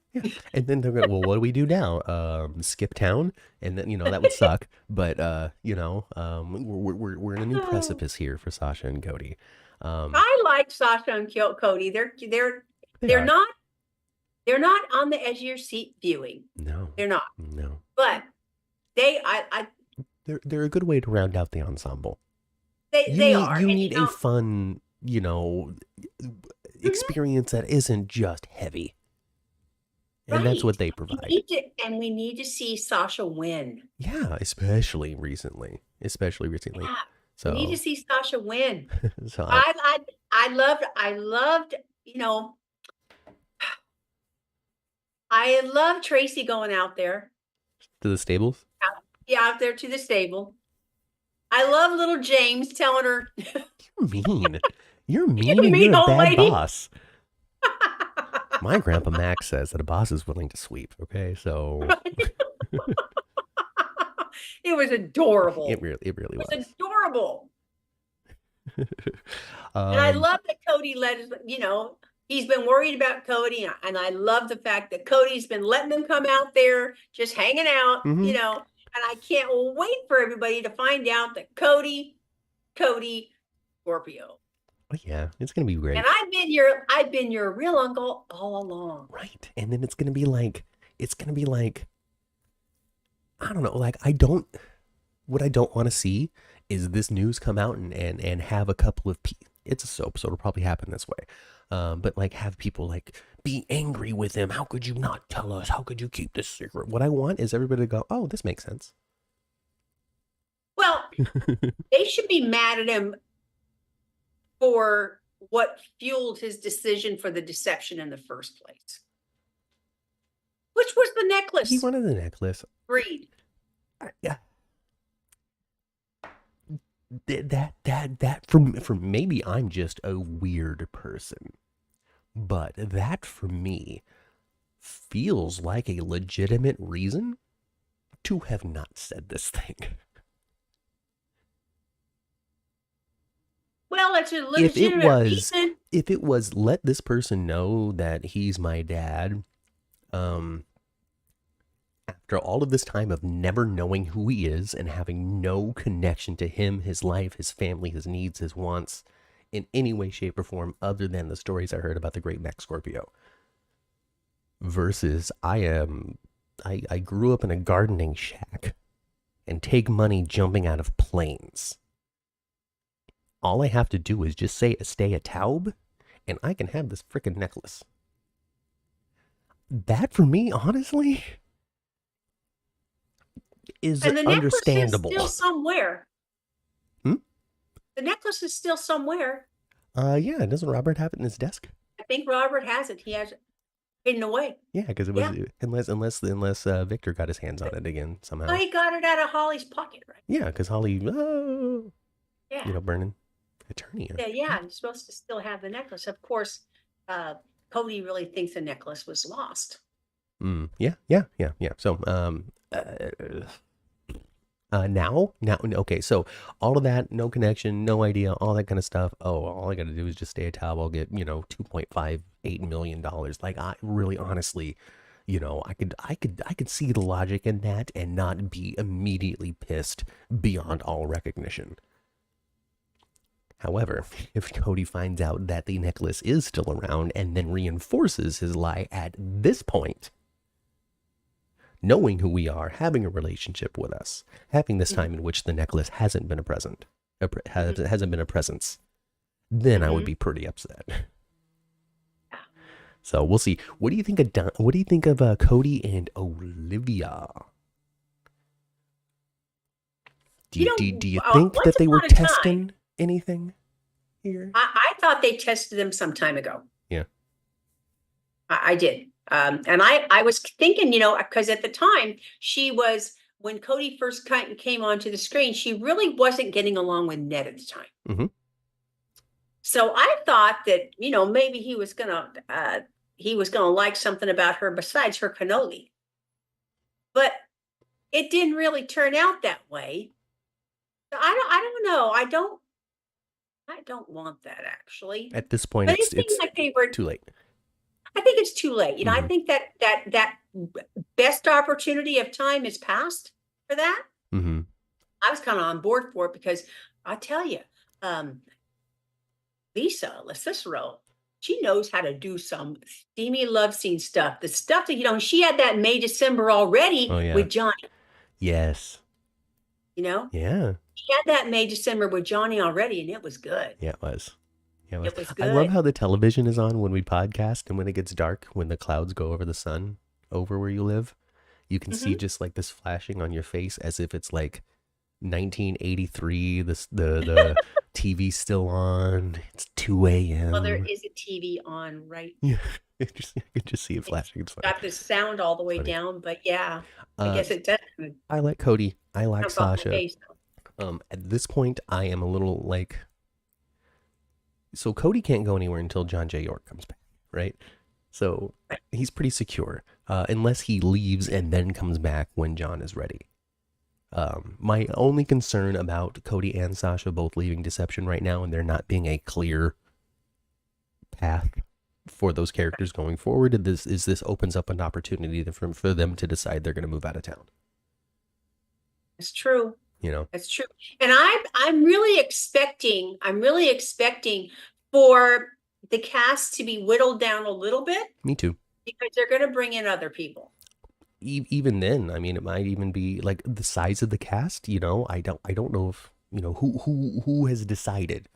And then they're going, well, what do we do now? Skip town? And then, that would suck. But, we're in a new precipice here for Sasha and Cody. I like Sasha and Cody. They're not on the edge of your seat viewing. No, they're not. No, but they're a good way to round out the ensemble. They are. You need a fun, experience that isn't just heavy. And that's what they provide. We need to see Sasha win. Yeah, especially recently. Yeah, so we need to see Sasha win. So I loved, I love Tracy going out there. To the stables? Out there to the stable. I love little James telling her. You're mean. You're mean and you're a bad boss. My grandpa Max says that a boss is willing to sweep. Okay, so. It was adorable. It really was. It was adorable. And I love that Cody he's been worried about Cody, and I love the fact that Cody's been letting them come out there, just hanging out, and I can't wait for everybody to find out that Cody, Scorpio. Oh yeah, it's gonna be great. And I've been your real uncle all along. Right, and then it's gonna be like, I don't know, what I don't want to see is this news come out and have a couple of it's a soap, so it'll probably happen this way. But have people be angry with him. How could you not tell us? How could you keep this secret? What I want is everybody to go, oh, this makes sense. Well, they should be mad at him for what fueled his decision for the deception in the first place. Which was the necklace. He wanted the necklace. Agreed. Yeah. That for maybe I'm just a weird person, but that for me feels like a legitimate reason to have not said this thing. Well, it's a legitimate reason. If it was let this person know that he's my dad, after all of this time of never knowing who he is and having no connection to him, his life, his family, his needs, his wants, in any way, shape, or form other than the stories I heard about the great Mac Scorpio. Versus I grew up in a gardening shack and take money jumping out of planes. All I have to do is just stay a Taub, and I can have this freaking necklace. That, for me, honestly, is understandable. And the necklace is still somewhere. Hmm? The necklace is still somewhere. Yeah, doesn't Robert have it in his desk? I think Robert has it. He has it hidden away. Yeah, because it was unless Victor got his hands on it again somehow. Oh, he got it out of Holly's pocket, right? Yeah, because Holly, yeah, burning attorney. Yeah, you're supposed to still have the necklace. Of course, Cody really thinks the necklace was lost. Yeah. So, now, okay, so all of that, no connection, no idea, all that kind of stuff. Oh, all I got to do is just stay a Taub. I'll get, $2.58 million. Like, I really, honestly, I could see the logic in that and not be immediately pissed beyond all recognition. However, if Cody finds out that the necklace is still around and then reinforces his lie at this point, knowing who we are, having a relationship with us, having this time in which the necklace hasn't been hasn't been a presence, then I would be pretty upset. So we'll see. What do you think of Cody and Olivia? Do you think that they were testing anything here? I thought they tested them some time ago. Yeah. I did. And I was thinking, because at the time when Cody first came onto the screen, she really wasn't getting along with Ned at the time. Mm-hmm. So I thought that, maybe he was gonna like something about her besides her cannoli. But it didn't really turn out that way. So I don't know. I don't want that, actually. At this point, it's like they were too late. I think it's too late. I think that best opportunity of time is past for that. Mm-hmm. I was kind of on board for it because I tell you, Lisa LaCicero, she knows how to do some steamy love scene stuff. The stuff that, she had that May, December already with Johnny. Yes. Yeah. She had that May, December with Johnny already, and it was good. Yeah, it was. Yeah, it was good. I love how the television is on when we podcast, and when it gets dark, when the clouds go over the sun, over where you live, you can see just like this flashing on your face as if it's like 1983. The TV's still on. It's 2 a.m. Well, there is a TV on, right? Yeah, I can just see it flashing. It's got the sound all the way down, but yeah, I guess it does. I like Cody. I like Sasha. At this point, I am a little like. So Cody can't go anywhere until John J. York comes back, right? So he's pretty secure, unless he leaves and then comes back when John is ready. My only concern about Cody and Sasha both leaving Deception right now and there not being a clear path for those characters going forward is this opens up an opportunity for them to decide they're going to move out of town. It's true. That's true. And I'm really expecting for the cast to be whittled down a little bit. Me too. Because they're going to bring in other people. Even then, I mean, it might even be like the size of the cast. I don't know if who has decided,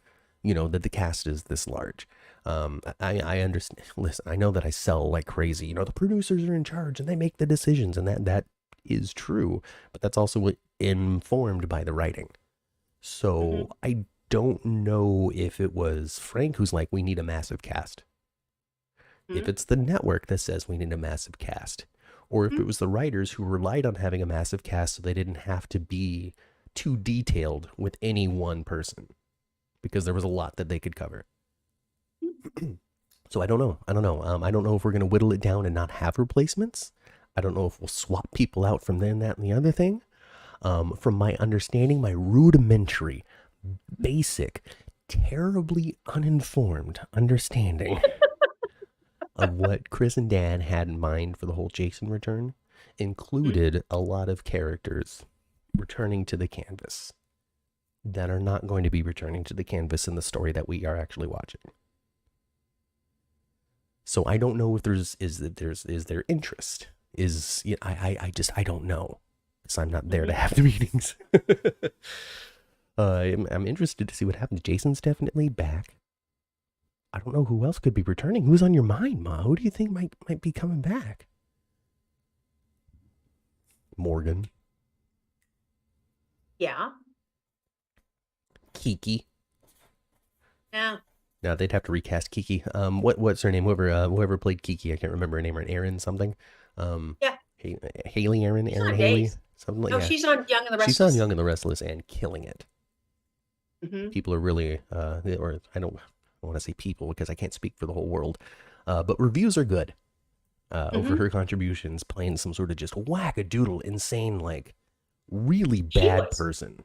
that the cast is this large. I understand. Listen, I know that I sell like crazy. The producers are in charge and they make the decisions, and that is true. But that's also informed by the writing. So I don't know if it was Frank who's like, we need a massive cast. If it's the network that says we need a massive cast, or if it was the writers who relied on having a massive cast so they didn't have to be too detailed with any one person because there was a lot that they could cover. So I don't know. I don't know if we're going to whittle it down and not have replacements. I don't know if we'll swap people out from then, that, and the other thing. From my understanding, my rudimentary, basic, terribly uninformed understanding of what Chris and Dan had in mind for the whole Jason return included a lot of characters returning to the canvas that are not going to be returning to the canvas in the story that we are actually watching. So I don't know if is there interest. I don't know. Because I'm not there to have the meetings. I'm interested to see what happens. Jason's definitely back. I don't know who else could be returning. Who's on your mind, Ma? Who do you think might be coming back? Morgan. Yeah. Kiki. Yeah. No, they'd have to recast Kiki. What's her name? Whoever played Kiki, I can't remember her name. Aaron something. Yeah. Haley Aaron Haley. Something like that. No, she's on Young and the Restless. She's on Young and the Restless and killing it. Mm-hmm. People are really, or I don't want to say people because I can't speak for the whole world, but reviews are good over her contributions, playing some sort of just wackadoodle, insane, like really bad person.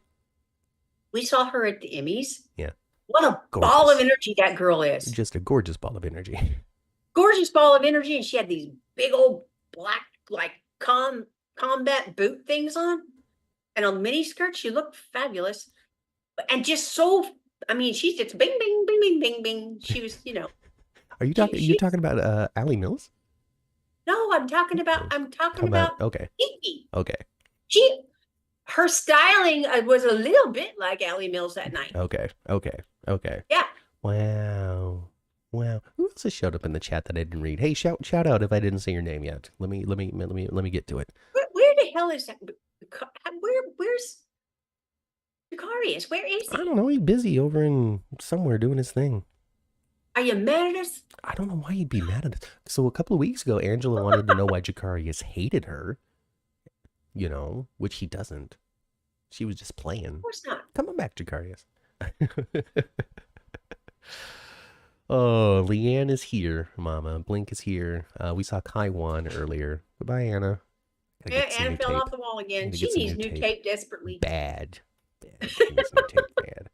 We saw her at the Emmys. Yeah. What a ball of energy that girl is. Just a gorgeous ball of energy. Gorgeous ball of energy. And she had these big old black, like combat boot things on and a mini skirt. She looked fabulous. And just so, I mean, she's just bing, bing, bing, bing, bing, bing. She was, you know. Are you talking? You talking about Allie Mills? No, I'm talking about okay. Kiki. Okay. Her styling was a little bit like Allie Mills that night. Okay. Yeah. Wow. Who else has showed up in the chat that I didn't read? Hey, shout out if I didn't say your name yet. Let me get to it. Where the hell is that? Where's Jagger? Where is he? I don't know. He's busy over in somewhere doing his thing. Are you mad at us? I don't know why he'd be mad at us. So a couple of weeks ago, Angela wanted to know why Jagarius hated her. You know, which he doesn't. She was just playing. Of course not. Come on back, Jagarius. Oh, Leanne is here, Mama. Blink is here. We saw Kaiwan earlier. Goodbye, Anna. Yeah, Anna fell off the wall again. She needs new tape desperately. Bad. She needs new tape bad.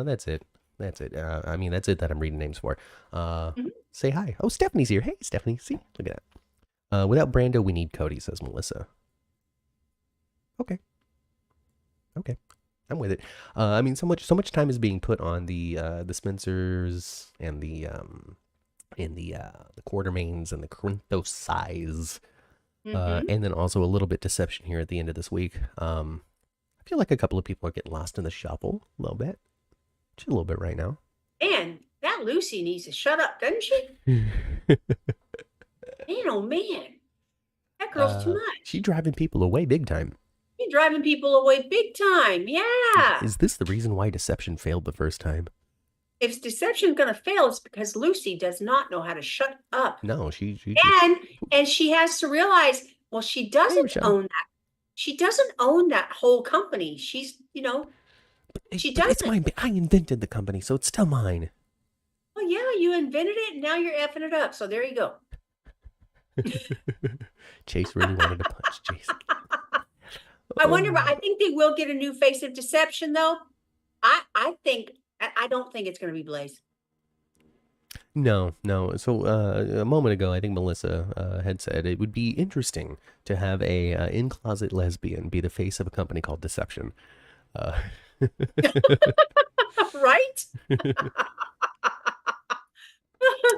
That's it. That's it that I'm reading names for. Say hi. Oh, Stephanie's here. Hey, Stephanie. See? Look at that. Without Brando, we need Cody, says Melissa. Okay. I'm with it. So much time is being put on the Spencers and the Quartermains and the Corinthos size, and then also a little bit deception here at the end of this week. I feel like a couple of people are getting lost in the shuffle a little bit, just a little bit right now. And that Lucy needs to shut up, doesn't she? Man, oh man, that girl's too much. She's driving people away big time. She's driving people away big time. Yeah. Is this the reason why Deception failed the first time? If Deception's going to fail, it's because Lucy does not know how to shut up. No, she and she has to realize, well, she doesn't own that. She doesn't own that whole company. She's, she doesn't. I invented the company, so it's still mine. Well, yeah, you invented it, and now you're effing it up. So there you go. Chase really wanted to punch Jason. I wonder. I think they will get a new face of Deception, though. I don't think it's going to be Blaze. No. So a moment ago, I think Melissa had said it would be interesting to have a in-closet lesbian be the face of a company called Deception. Right?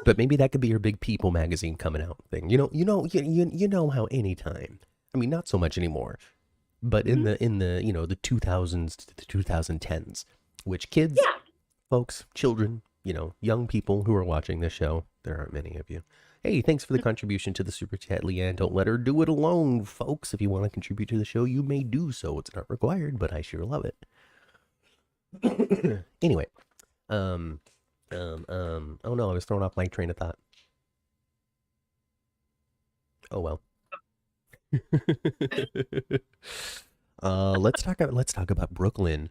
But maybe that could be your big People magazine coming out thing. You know how anytime. I mean, not so much anymore. But in the the 2000s to the 2010s, which kids, folks, children, young people who are watching this show, there aren't many of you. Hey, thanks for the contribution to the Super Chat, Leanne. Don't let her do it alone, folks. If you want to contribute to the show, you may do so. It's not required, but I sure love it. Anyway, oh no, I was thrown off my train of thought. Oh well. Let's talk about Brooklyn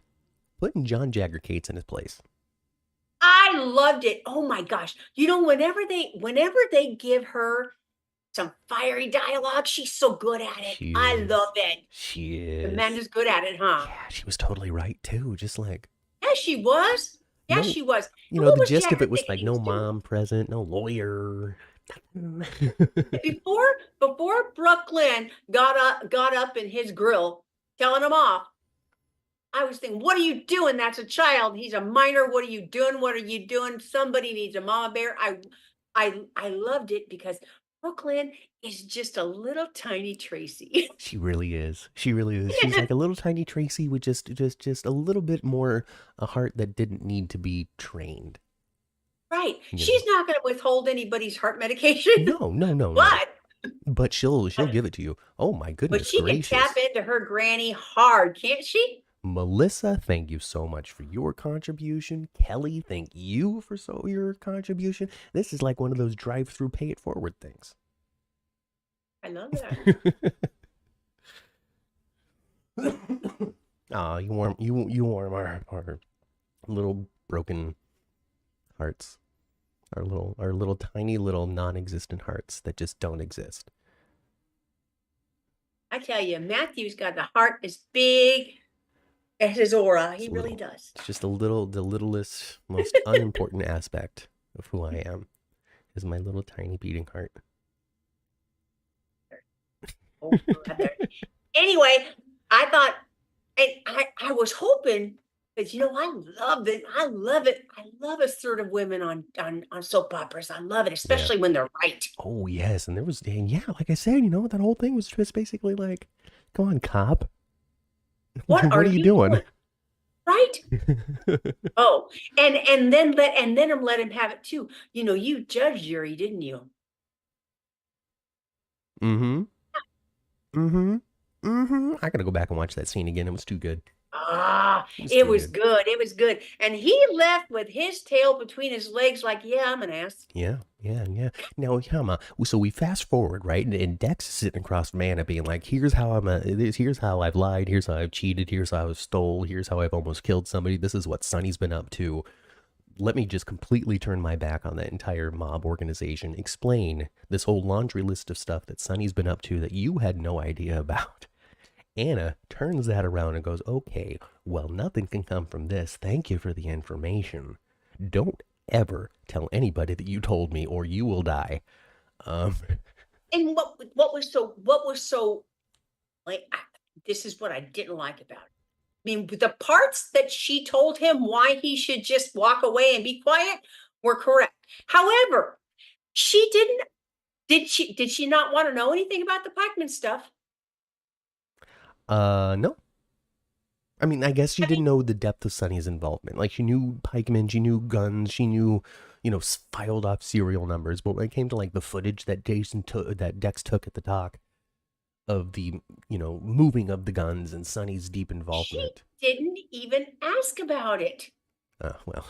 putting John Jagger Cates in his place. I loved it. Oh my gosh. Whenever they give her some fiery dialogue, she's so good at it. She I is. love it. She is. Amanda's good at it, huh? Yeah, she was totally right too. Just like Yes, she was. Yes, no, she was. And what the was gist of Jagger it was thinking like he no was doing? mom present, no lawyer. Before Brooklyn got up in his grill telling him off, I was thinking, what are you doing? That's a child. He's a minor. What are you doing? What are you doing? Somebody needs a mama bear. I loved it because Brooklyn is just a little tiny Tracy. She really is. She really is. She's like a little tiny Tracy with just a little bit more a heart that didn't need to be trained. Right. You know. She's not going to withhold anybody's heart medication, No, no, no, no. but But she'll give it to you. Oh my but goodness she can tap gracious. into her granny hard, can't she? Melissa, thank you so much for your contribution. Kelly, thank you for your contribution. This is like one of those drive-through pay it forward things. I love that. Ah, you warm our little broken hearts. Our little tiny little non-existent hearts that just don't exist. I tell you, Matthew's got the heart as big as his aura. He really does. It's just the littlest, most unimportant aspect of who I am is my little tiny beating heart. Oh, anyway, I thought, and I was hoping that I love it. I love it. I love assertive women on soap operas. I love it, especially when they're right. Oh yes, and like I said, that whole thing was just basically like, come on, cop. What are you doing? Right? Oh, and then let him have it too. You judged jury, didn't you? Mm-hmm. Mm-hmm. Mm-hmm. I gotta go back and watch that scene again. It was too good. It was good. It was good. And he left with his tail between his legs like, yeah, I'm an ass. Yeah. Now, so we fast forward, right? And Dex is sitting across from Anna being like, here's how here's how I've lied, here's how I've cheated, here's how I've stole, here's how I've almost killed somebody. This is what Sonny's been up to. Let me just completely turn my back on that entire mob organization. Explain this whole laundry list of stuff that Sonny's been up to that you had no idea about. Anna turns that around and goes, okay, well, nothing can come from this. Thank you for the information. Don't ever tell anybody that you told me or you will die. And what was so like, this is what I didn't like about it. I mean, the parts that she told him why he should just walk away and be quiet were correct. However, she didn't. Did she not want to know anything about the Pikeman stuff? No. I mean, I guess she didn't know the depth of Sonny's involvement. Like, she knew pikemen, she knew guns, she knew, filed off serial numbers. But when it came to, like, the footage that Dex took at the dock of the, moving of the guns and Sonny's deep involvement. She didn't even ask about it. Well.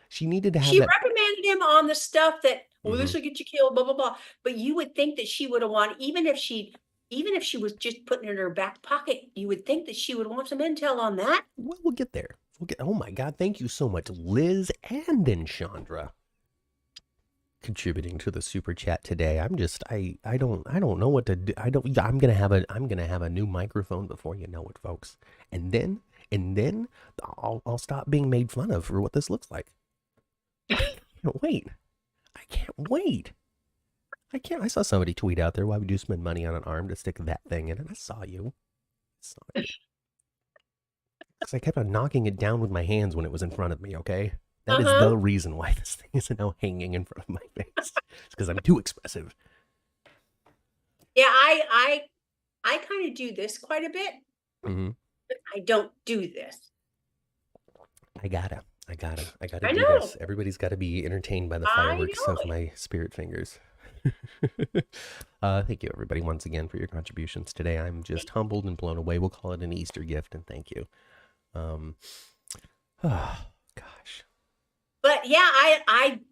She needed to have She reprimanded him on the stuff that, this will get you killed, blah, blah, blah. But you would think that she would have wanted, even if she was just putting it in her back pocket, you would think that she would want some intel on that. Well, we'll get there. Oh my God, thank you so much, Liz and then Chandra, contributing to the super chat today. I'm just, I don't know what to do. I'm gonna have a new microphone before you know it, folks. And then I'll stop being made fun of for what this looks like. I can't wait. I saw somebody tweet out there, why would you spend money on an arm to stick that thing in it? I saw you. Because I kept on knocking it down with my hands when it was in front of me, okay? That is the reason why this thing is now hanging in front of my face. It's because I'm too expressive. Yeah, I kind of do this quite a bit. Mm-hmm. But I don't do this. I gotta do this. Everybody's got to be entertained by the fireworks of my spirit fingers. Thank you, everybody, once again for your contributions today. I'm just humbled and blown away. We'll call it an Easter gift, and thank you. Oh gosh. But yeah,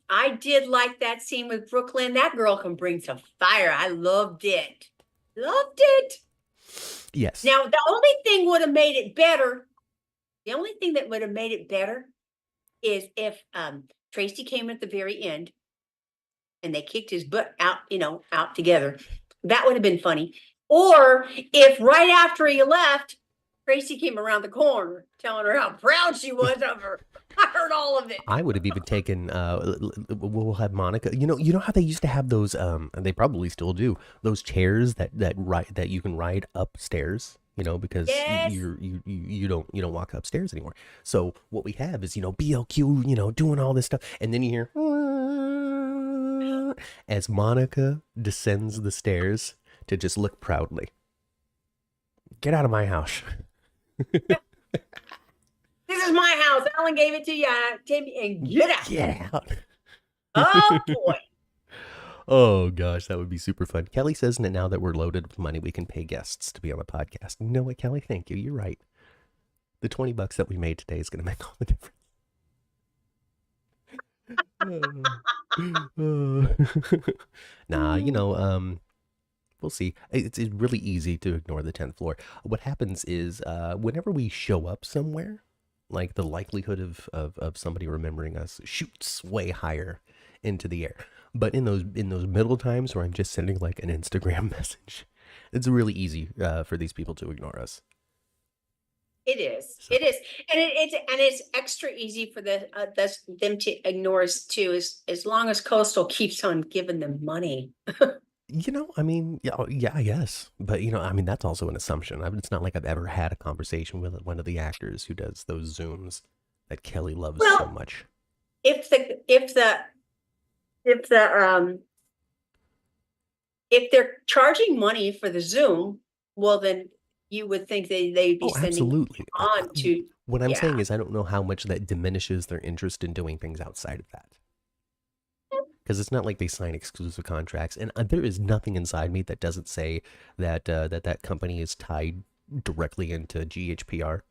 I did like that scene with Brooklyn. That girl can bring some fire. I loved it. Loved it. Yes. Now, the only thing would have made it better. The only thing that would have made it better is if Tracy came at the very end and they kicked his butt out, out together. That would have been funny. Or if right after he left, Tracy came around the corner telling her how proud she was of her. I heard all of it. I would have even taken. We'll have Monica. You know how they used to have those. And they probably still do those chairs that you can ride upstairs. Because Yes. you don't walk upstairs anymore. So what we have is BLQ doing all this stuff, and then you hear as Monica descends the stairs to just look proudly. Get out of my house. This is my house. Alan gave it to you, Timmy, and get out. Get out. Oh boy. Oh gosh, that would be super fun. Kelly says that now that we're loaded with money, we can pay guests to be on the podcast. You know what, Kelly? Thank you. You're right. The $20 that we made today is going to make all the difference. Nah, we'll see. It's really easy to ignore the 10th floor. What happens is whenever we show up somewhere, like the likelihood of somebody remembering us shoots way higher into the air. But in those middle times where I'm just sending like an Instagram message, it's really easy for these people to ignore us. It is. So. It is, and it's extra easy for them to ignore us too, as long as Coastal keeps on giving them money. I mean, yeah, I guess. But, that's also an assumption. it's not like I've ever had a conversation with one of the actors who does those Zooms that Kelly loves so much. If they're charging money for the Zoom, well, then you would think they'd be sending absolutely on to. What I'm saying is I don't know how much that diminishes their interest in doing things outside of that. Because it's not like they sign exclusive contracts, and there is nothing inside me that doesn't say that company is tied directly into GHPR,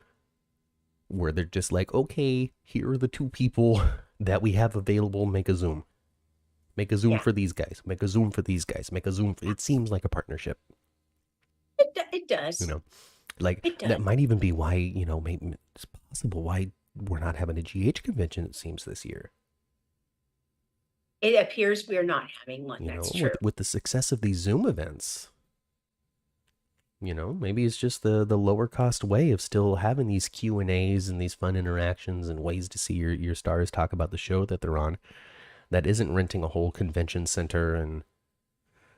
where they're just like, okay, here are the two people that we have available. Make a Zoom for these guys. Make a Zoom for these guys. Make a Zoom. It seems like a partnership. It does. That might even be why maybe it's possible why we're not having a GH convention. It seems this year. It appears we're not having one. That's true. With the success of these Zoom events, maybe it's just the lower cost way of still having these Q&As and these fun interactions and ways to see your stars talk about the show that they're on. That isn't renting a whole convention center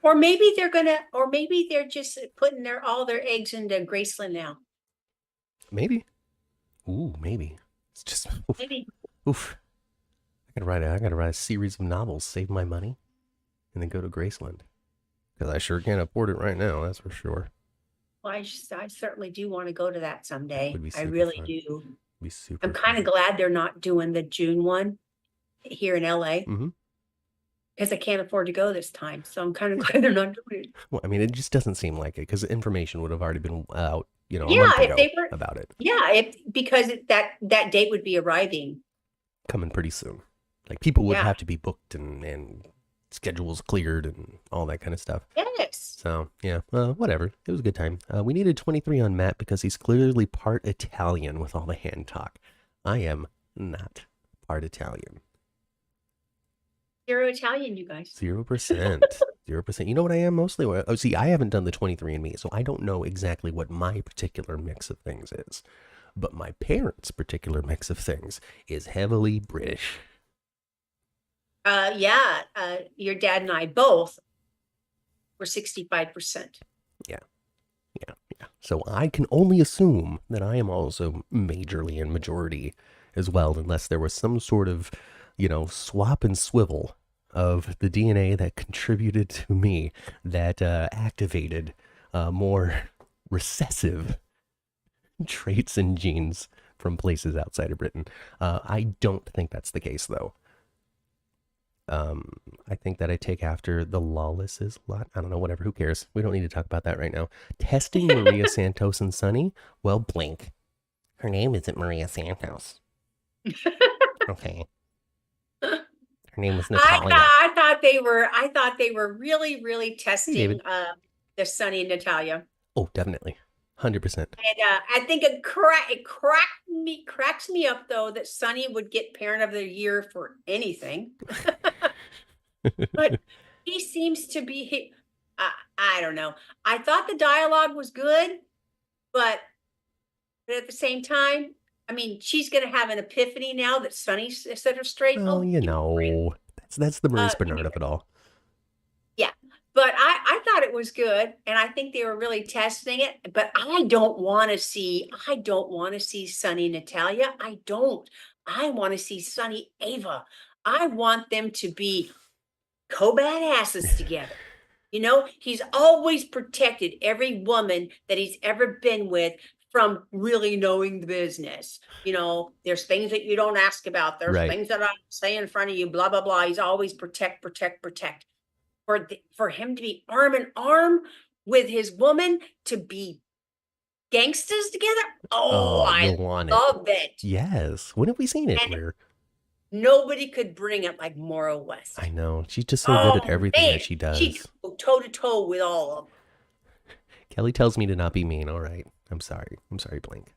or maybe they're just putting all their eggs into Graceland now. Maybe. Ooh, maybe. It's just maybe. Oof. I gotta write a series of novels, save my money, and then go to Graceland. Because I sure can't afford it right now, that's for sure. Well, I certainly do want to go to that someday. I really do. Be super. I'm kind of glad they're not doing the June one here in LA. Mm-hmm. Because I can't afford to go this time. So I'm kind of glad they're not doing it. Well, I mean, it just doesn't seem like it because the information would have already been out, a month ago about it. Yeah, because that date would be arriving. Coming pretty soon. Like people would have to be booked and schedules cleared and all that kind of stuff. Yes. So, yeah, whatever. It was a good time. We needed 23 on Matt because he's clearly part Italian with all the hand talk. I am not part Italian. 0 Italian, you guys. 0%. 0%. You know what I am mostly? Oh, see, I haven't done the 23andMe, so I don't know exactly what my particular mix of things is. But my parents' particular mix of things is heavily British. Your dad and I both were 65%. Yeah. So I can only assume that I am also majorly in majority as well, unless there was some sort of, swap and swivel of the DNA that contributed to me that activated more recessive traits and genes from places outside of Britain. I don't think that's the case, though. I think that I take after the Lawlesses a lot. I don't know, whatever, who cares? We don't need to talk about that right now. Testing Maria Santos and Sonny? Well, blink. Her name isn't Maria Santos. Okay. Her name is Natalia. I thought they were really, really Hey, David. testing the Sunny and Natalia. Oh, definitely. 100%. And I think it cracks me up though that Sunny would get Parent of the Year for anything. But he seems to be I don't know. I thought the dialogue was good, but at the same time, I mean, she's gonna have an epiphany now that Sunny set her straight. Well, you know, that's the Maurice Bernard of it all. Yeah, but I thought it was good, and I think they were really testing it. But I don't want to see Sunny Natalia. I don't. I want to see Sunny Ava. I want them to be co-badasses together. You know, he's always protected every woman that he's ever been with from really knowing the business. You know, there's things that you don't ask about. There's Right. things that I say in front of you, blah, blah, blah. He's always protect. For him to be arm in arm with his woman to be gangsters together. Oh, I love it. Yes. When have we seen it? And nobody could bring it like Maura West. I know. She's just so good at everything that she does. She go toe to toe with all of them. Kelly tells me to not be mean. All right. I'm sorry. Blink.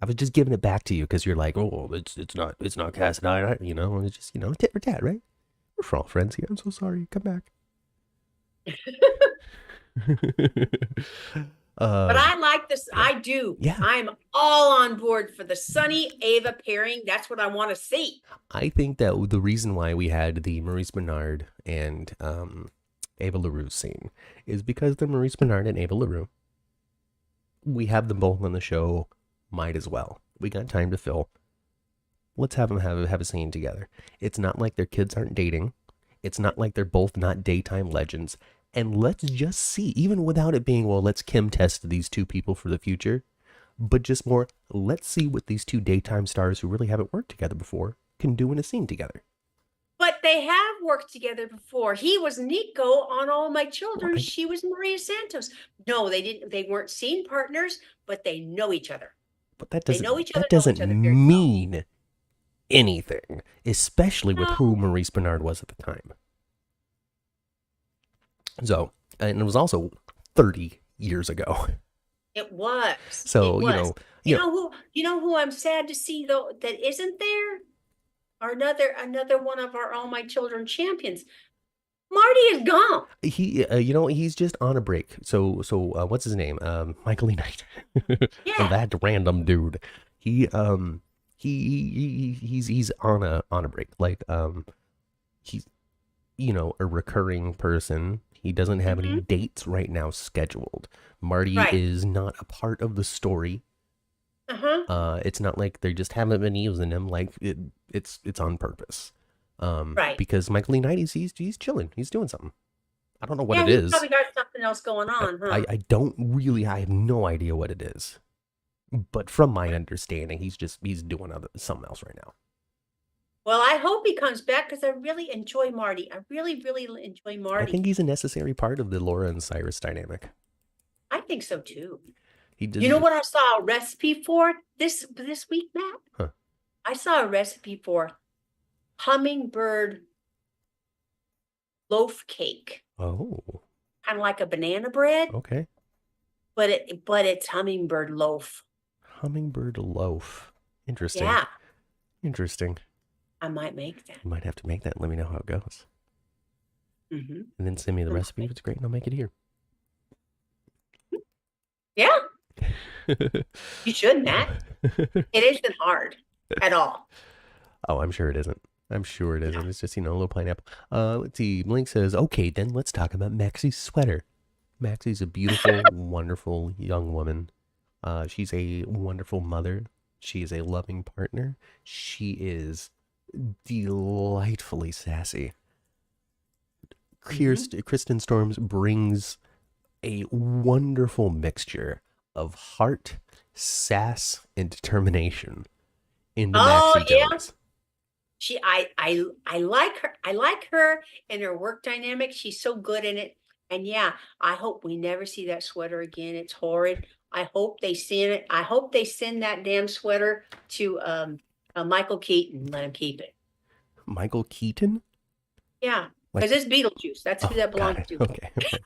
I was just giving it back to you because you're like, oh, it's not Cass and I, you know, it's just, you know, tit for tat, right? We're all friends here. I'm so sorry. Come back. But I like this. I do. Yeah. I'm all on board for the Sunny Ava pairing. That's what I want to see. I think that the reason why we had the Maurice Bernard and Ava LaRue scene is because the Maurice Bernard and Ava LaRue, we have them both on the show. Might as well. We got time to fill. Let's have them have a scene together. It's not like their kids aren't dating. It's not like they're both not daytime legends. And let's just see, even without it being, well, let's Kim test these two people for the future, but just more, let's see what these two daytime stars who really haven't worked together before can do in a scene together. But they have worked together before. He was Nico on All My Children. She was Maria Santos. No, they didn't. They weren't scene partners, but they know each other. But that doesn't mean anything, especially with who Maurice Bernard was at the time. So, and it was also 30 years ago. It was. So, it was. You know who I'm sad to see though that isn't there? Or another one of our All My Children champions. Marty is gone. He's just on a break. So what's his name? Michael E. Knight. Yeah. That random dude. He's on a break. Like he's a recurring person. He doesn't have any dates right now scheduled. Marty is not a part of the story. It's not like they just haven't been using him. Like it's on purpose. Because Michael E. Knight, he's chilling. He's doing something. I don't know what it is. He's probably got something else going on, huh? I have no idea what it is. But from my understanding, he's doing something else right now. Well, I hope he comes back because I really enjoy Marty. I really, really enjoy Marty. I think he's a necessary part of the Laura and Cyrus dynamic. I think so too. You know what I saw a recipe for this week, Matt? Huh. I saw a recipe for hummingbird loaf cake. Oh. Kind of like a banana bread. Okay. But it's hummingbird loaf. Hummingbird loaf. Interesting. Yeah. Interesting. I might make that. You might have to make that and let me know how it goes. And then send me the recipe if it's great and I'll make it here. Yeah. You should, Matt. It isn't hard at all. Oh, I'm sure it isn't. It's just, a little pineapple. Let's see. Blink says, okay, then let's talk about Maxie's sweater. Maxie's a beautiful, wonderful young woman. She's a wonderful mother. She is a loving partner. She is delightfully sassy. Kristen Storms brings a wonderful mixture of heart, sass, and determination into Maxie Jones. I like her. I like her and her work dynamic. She's so good in it. And yeah, I hope we never see that sweater again. It's horrid. I hope they send it. I hope they send that damn sweater to Michael Keaton. Let him keep it. Michael Keaton? Yeah, Like, because it's Beetlejuice. That's who oh, that got belongs it. to. Okay. I'm like,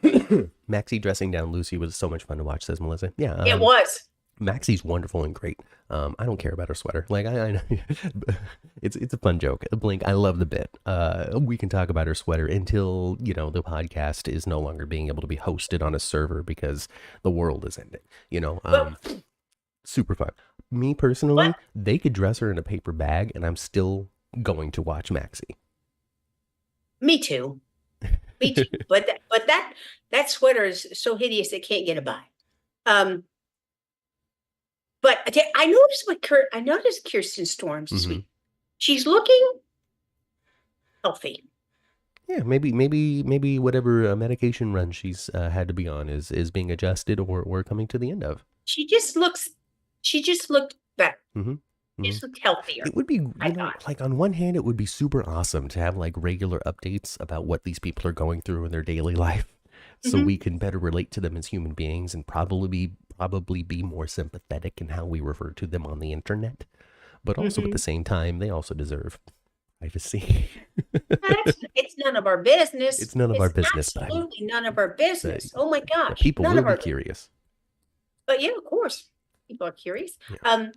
Batman? Maxie dressing down Lucy was so much fun to watch, says Melissa. Yeah, It was. Maxie's wonderful and great. I don't care about her sweater. Like I it's a fun joke. Blink, I love the bit. We can talk about her sweater until the podcast is no longer being able to be hosted on a server because the world is ending. Well, Super fun. Me personally, what? they could dress her in a paper bag, and I'm still going to watch Maxie. Me too. Me too. But that sweater is so hideous it can't get a buy. But I noticed Kirsten Storms this week. She's looking healthy. Yeah, maybe whatever medication run she's had to be on is being adjusted or coming to the end of. She just looked better. She just looked healthier. It would be, like on one hand, it would be super awesome to have like regular updates about what these people are going through in their daily life, so we can better relate to them as human beings and probably be more sympathetic in how we refer to them on the internet. But also at the same time, they also deserve privacy. It's none of our business. It's none of our business. Absolutely none of our business. Oh my gosh. People will be curious. But yeah, of course. People are curious. Yeah.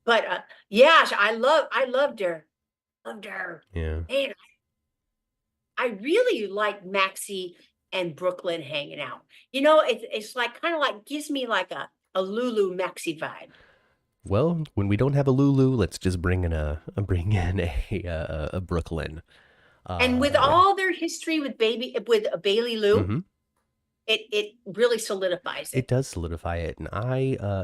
But yeah, I loved her. Loved her. Yeah. Man, I really like Maxie and Brooklyn hanging out. It's like kind of like gives me like a Lulu Maxie vibe. Well, when we don't have a Lulu, let's just bring in a Brooklyn. And with all their history with Bailey Lou, it really solidifies it. It does solidify it, and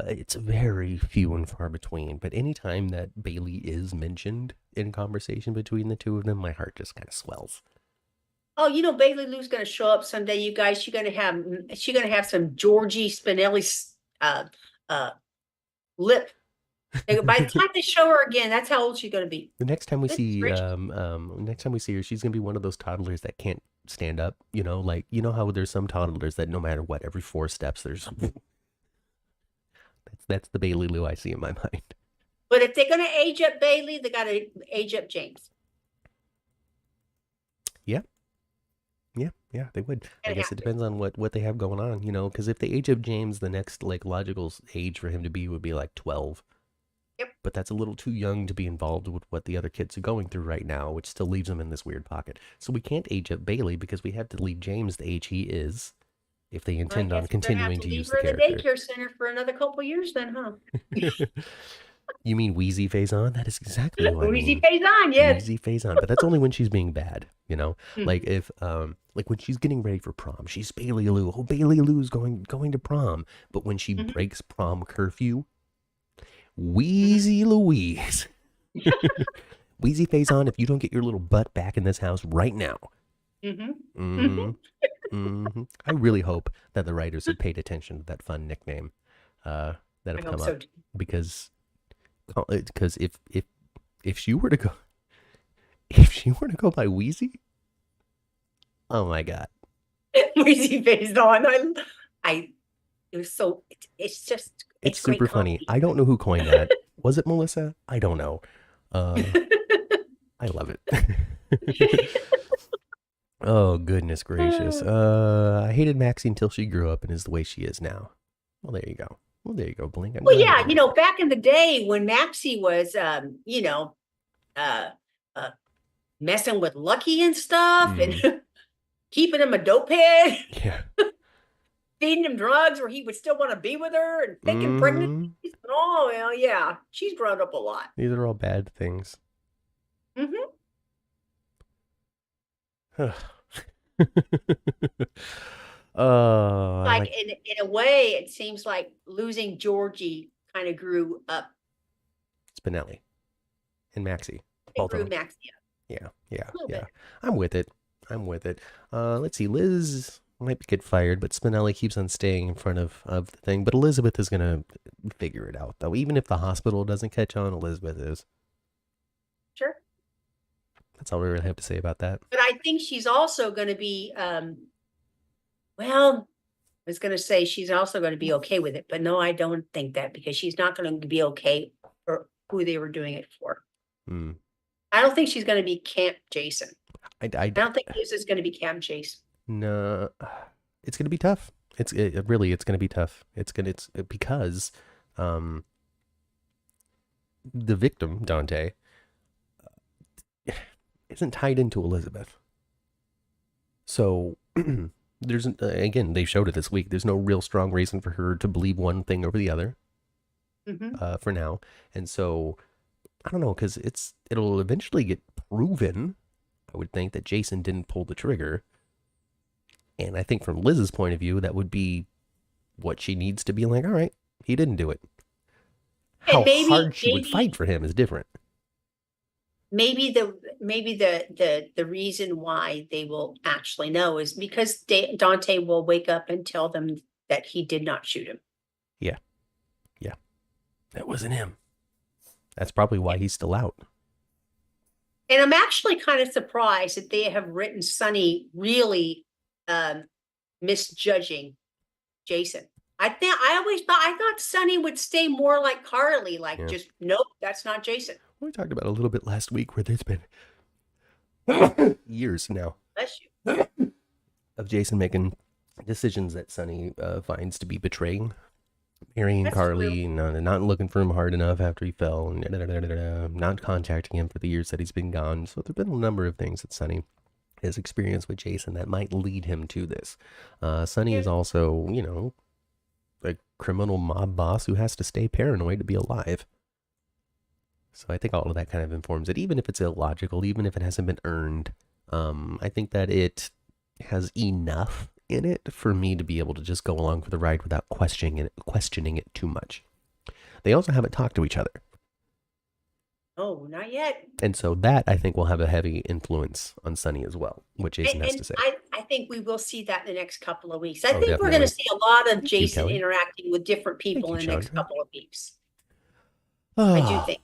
it's very few and far between. But anytime that Bailey is mentioned in conversation between the two of them, my heart just kind of swells. Oh, Bailey Lou's going to show up someday, you guys. She's going to have some Georgie Spinelli lip. By the time they show her again, that's how old she's going to be. The next time we see her, she's going to be one of those toddlers that can't stand up. Like how there's some toddlers that no matter what, every 4 steps there's. That's the Bailey Lou I see in my mind. But if they're going to age up Bailey, they got to age up James. Yeah, they would. I guess it depends on what they have going on, because if they age up James, the next logical age for him to be would be like 12. Yep. But that's a little too young to be involved with what the other kids are going through right now, which still leaves him in this weird pocket. So we can't age up Bailey because we have to leave James the age he is if they intend on continuing to use the character. Leave her in the daycare center for another couple years then, huh? You mean Wheezy Faison? That is exactly what I mean. Wheezy Faison, yes. Wheezy Faison, but that's only when she's being bad, Like if like when she's getting ready for prom, she's Bailey Lou. Oh, Bailey Lou's going to prom. But when she breaks prom curfew, Wheezy Louise. Wheezy Faison, if you don't get your little butt back in this house right now. I really hope that the writers have paid attention to that fun nickname that have come up. Because if she were to go by Wheezy, oh my god. Wheezy Faison. It was so it's super funny. I don't know who coined that. Was it Melissa? I don't know. I love it. Oh, goodness gracious. I hated Maxie until she grew up and is the way she is now. Well, there you go. Blink. Well, yeah, back in the day when Maxie was, messing with Lucky and stuff and keeping him a dope head. Yeah. Feeding him drugs where he would still want to be with her and thinking pregnancies. Oh, well, yeah. She's grown up a lot. These are all bad things. Like in a way, it seems like losing Georgie kind of grew up Spinelli and Maxie. It grew Maxie up. Yeah. I'm with it. Let's see. Liz might get fired, but Spinelli keeps on staying in front of the thing. But Elizabeth is going to figure it out, though. Even if the hospital doesn't catch on, Elizabeth is. Sure. That's all we really have to say about that. But I think she's also going to be, well, I was going to say she's also going to be okay with it, but no, I don't think that because she's not going to be okay for who they were doing it for. Hmm. I don't think she's going to be Camp Jason. I I don't think this is going to be Camp Jason. No, it's gonna be tough. It's gonna be tough. It's because, um, the victim Dante isn't tied into Elizabeth. So there's again they showed it this week. There's no real strong reason for her to believe one thing over the other. For now, and so I don't know because it'll eventually get proven. I would think that Jason didn't pull the trigger. And I think from Liz's point of view, that would be what she needs to be like, all right, he didn't do it. How hard she would fight for him is different. Maybe the reason why they will actually know is because Dante will wake up and tell them that he did not shoot him. Yeah. Yeah. That wasn't him. That's probably why he's still out. And I'm actually kind of surprised that they have written Sonny really misjudging Jason. I thought Sonny would stay more like Carly, like just nope, that's not Jason. We talked about a little bit last week where there's been years now Bless you. of Jason making decisions that Sonny finds to be betraying, marrying Carly, not looking for him hard enough after he fell, and not contacting him for the years that he's been gone. So there've been a number of things that Sonny has experienced with Jason that might lead him to this. Sonny is also, a criminal mob boss who has to stay paranoid to be alive. So I think all of that kind of informs it, even if it's illogical, even if it hasn't been earned. I think that it has enough in it for me to be able to just go along for the ride without questioning it too much. They also haven't talked to each other. Oh, not yet. And so that, I think, will have a heavy influence on Sonny as well, which Jason has to say. I think we will see that in the next couple of weeks. I think we're going to see a lot of Jason interacting with different people in the next couple of weeks. I do think.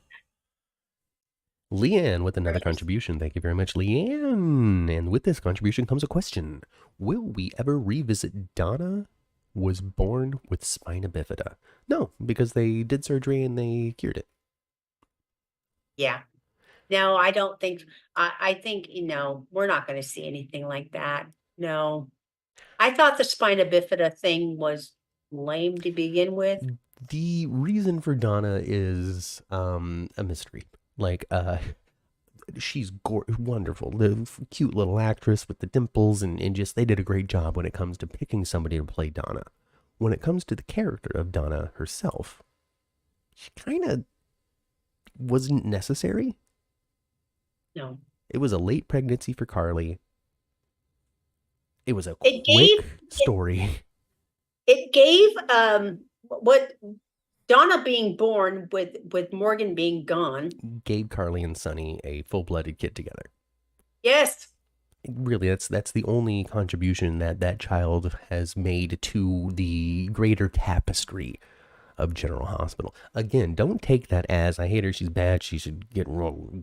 Leanne with another contribution. Thank you very much, Leanne. And with this contribution comes a question. Will we ever revisit Donna was born with spina bifida? No, because they did surgery and they cured it. Yeah. No, I don't think, I think, we're not going to see anything like that. No. I thought the spina bifida thing was lame to begin with. The reason for Donna is a mystery. Like, she's wonderful, the cute little actress with the dimples, and just they did a great job when it comes to picking somebody to play Donna. When it comes to the character of Donna herself, she kind of wasn't necessary. No. It was a late pregnancy for Carly. It was a quick story. It gave what Donna being born with Morgan being gone gave Carly and Sonny a full-blooded kid together. Yes. Really, that's the only contribution that child has made to the greater tapestry of General Hospital. Again, don't take that as, I hate her, she's bad, she should get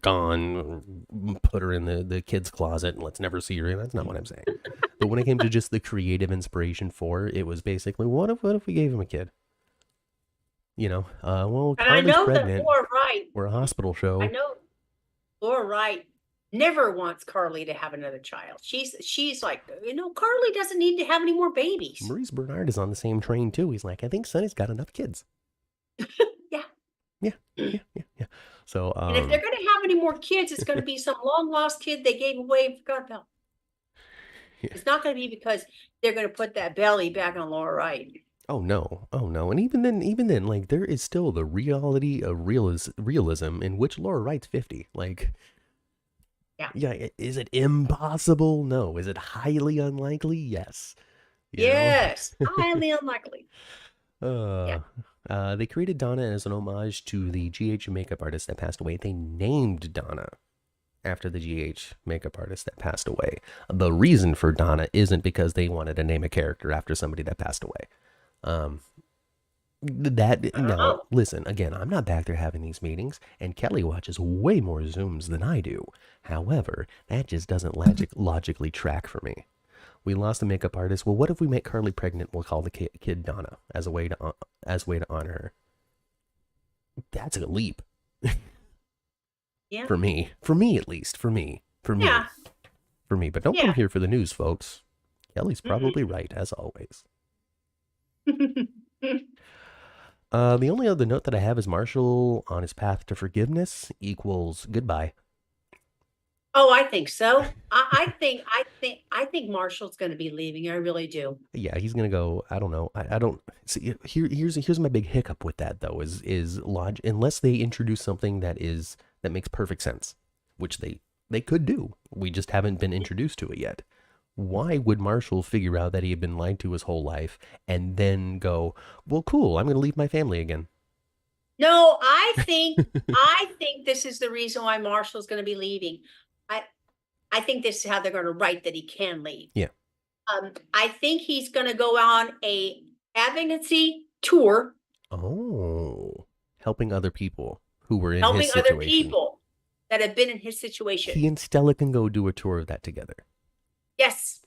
gone, put her in the kid's closet, and let's never see her. That's not what I'm saying. But when it came to just the creative inspiration for it was basically, what if we gave him a kid? Well, Carly's pregnant. Laura Wright, we're a hospital show. I know Laura Wright never wants Carly to have another child. She's like, Carly doesn't need to have any more babies. Maurice Bernard is on the same train too. He's like, I think Sonny's got enough kids. Yeah. So, and if they're going to have any more kids, it's going to be some long lost kid they gave away and forgot about. Yeah. It's not going to be because they're going to put that belly back on Laura Wright. Oh no. And even then, like, there is still the reality of realism in which Laura Wright's 50. Like, yeah. Is it impossible? No. Is it highly unlikely? Yes. Yes. Highly unlikely. They created Donna as an homage to the GH makeup artist that passed away. They named Donna after the GH makeup artist that passed away. The reason for Donna isn't because they wanted to name a character after somebody that passed away. That I don't now, know. listen, again, I'm not back there having these meetings, and Kelly watches way more Zooms than I do. However, that just doesn't logically track for me. We lost a makeup artist. Well, what if we make Carly pregnant? We'll call the kid Donna as a way to honor her. That's a leap Yeah. for me. For me, at least. Yeah. For me. But don't come Yeah. here for the news, folks. Kelly's Mm-mm. probably right, as always. The only other note that I have is Marshall on his path to forgiveness equals goodbye. Oh, I think so. I think Marshall's going to be leaving. I really do. Yeah, he's gonna go. I don't know. I don't see. Here's my big hiccup with that though. Is log unless they introduce something that makes perfect sense, which they could do. We just haven't been introduced to it yet. Why would Marshall figure out that he had been lied to his whole life and then go, well, cool, I'm gonna leave my family again? No, I think this is the reason why Marshall's going to be leaving. I I think this is how they're going to write that he can leave. Yeah. I think he's going to go on a advocacy tour, Oh, helping other people who were in his helping other situation. people that have been in his situation. He and Stella can go do a tour of that together. Yes.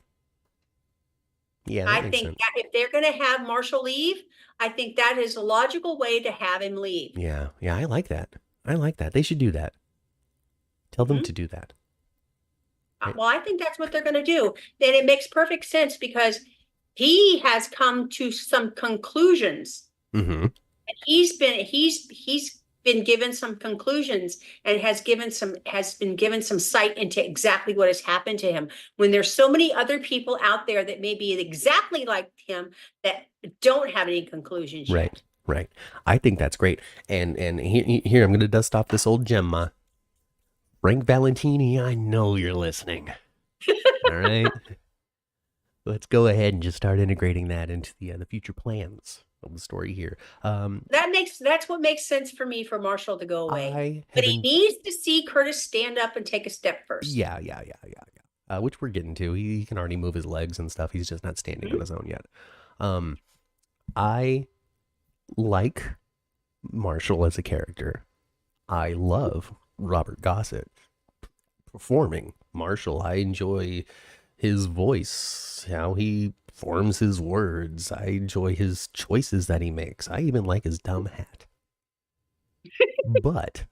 Yeah, I that makes think sense. that if they're going to have Marshall leave, I think that is a logical way to have him leave. Yeah, I like that. I like that. They should do that. Tell them to do that. Well, I think that's what they're going to do. Then it makes perfect sense because he has come to some conclusions. Mm-hmm. And he's been given some conclusions and has been given some sight into exactly what has happened to him. When there's so many other people out there that may be exactly like him that don't have any conclusions yet. Right. I think that's great. And here I'm going to dust off this old gem, Ma. Frank Valentini, I know you're listening. All right. Let's go ahead and just start integrating that into the future plans of the story here. That's what makes sense for me for Marshall to go away. But he needs to see Curtis stand up and take a step first. Yeah. Which we're getting to. He can already move his legs and stuff. He's just not standing on his own yet. I like Marshall as a character. I love Robert Gossett performing Marshall. I enjoy his voice, how he forms his words. I enjoy his choices that he makes. I even like his dumb hat. But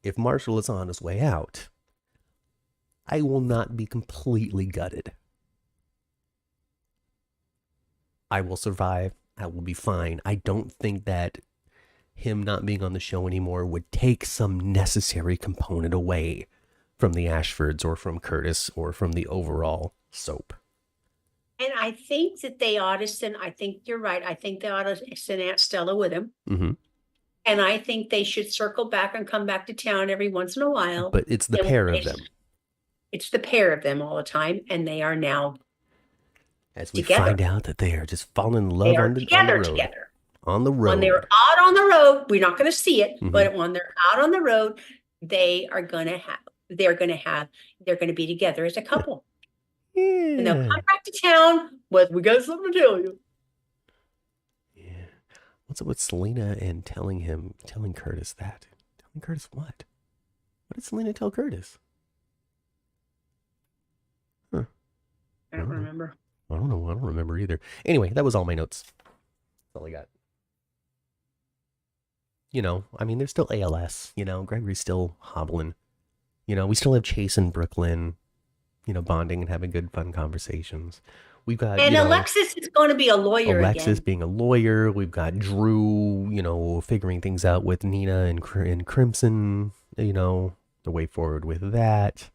if Marshall is on his way out, I will not be completely gutted. I will survive. I will be fine. I don't think that him not being on the show anymore would take some necessary component away from the Ashfords or from Curtis or from the overall soap. And I think that they ought to send, I think you're right. I think they ought to send Aunt Stella with him. Mm-hmm. And I think they should circle back and come back to town every once in a while. But it's the pair of them. It's the pair of them all the time. And they are now as we find out that they are just falling in love on the road. On the road. When they're out on the road, we're not going to see it, but when they're out on the road, they're going to be together as a couple. Yeah. And they'll come back to town with, we got something to tell you. Yeah. What's up with Selena and telling Curtis that? Telling Curtis what? What did Selena tell Curtis? Huh. I don't remember. I don't know. I don't remember either. Anyway, that was all my notes. That's all I got. I mean, there's still ALS, Gregory's still hobbling. We still have Chase in Brooklyn, bonding and having good, fun conversations. We've got, Alexis is going to be a lawyer Alexis again. being a lawyer. We've got Drew, figuring things out with Nina and Crimson, the way forward with that.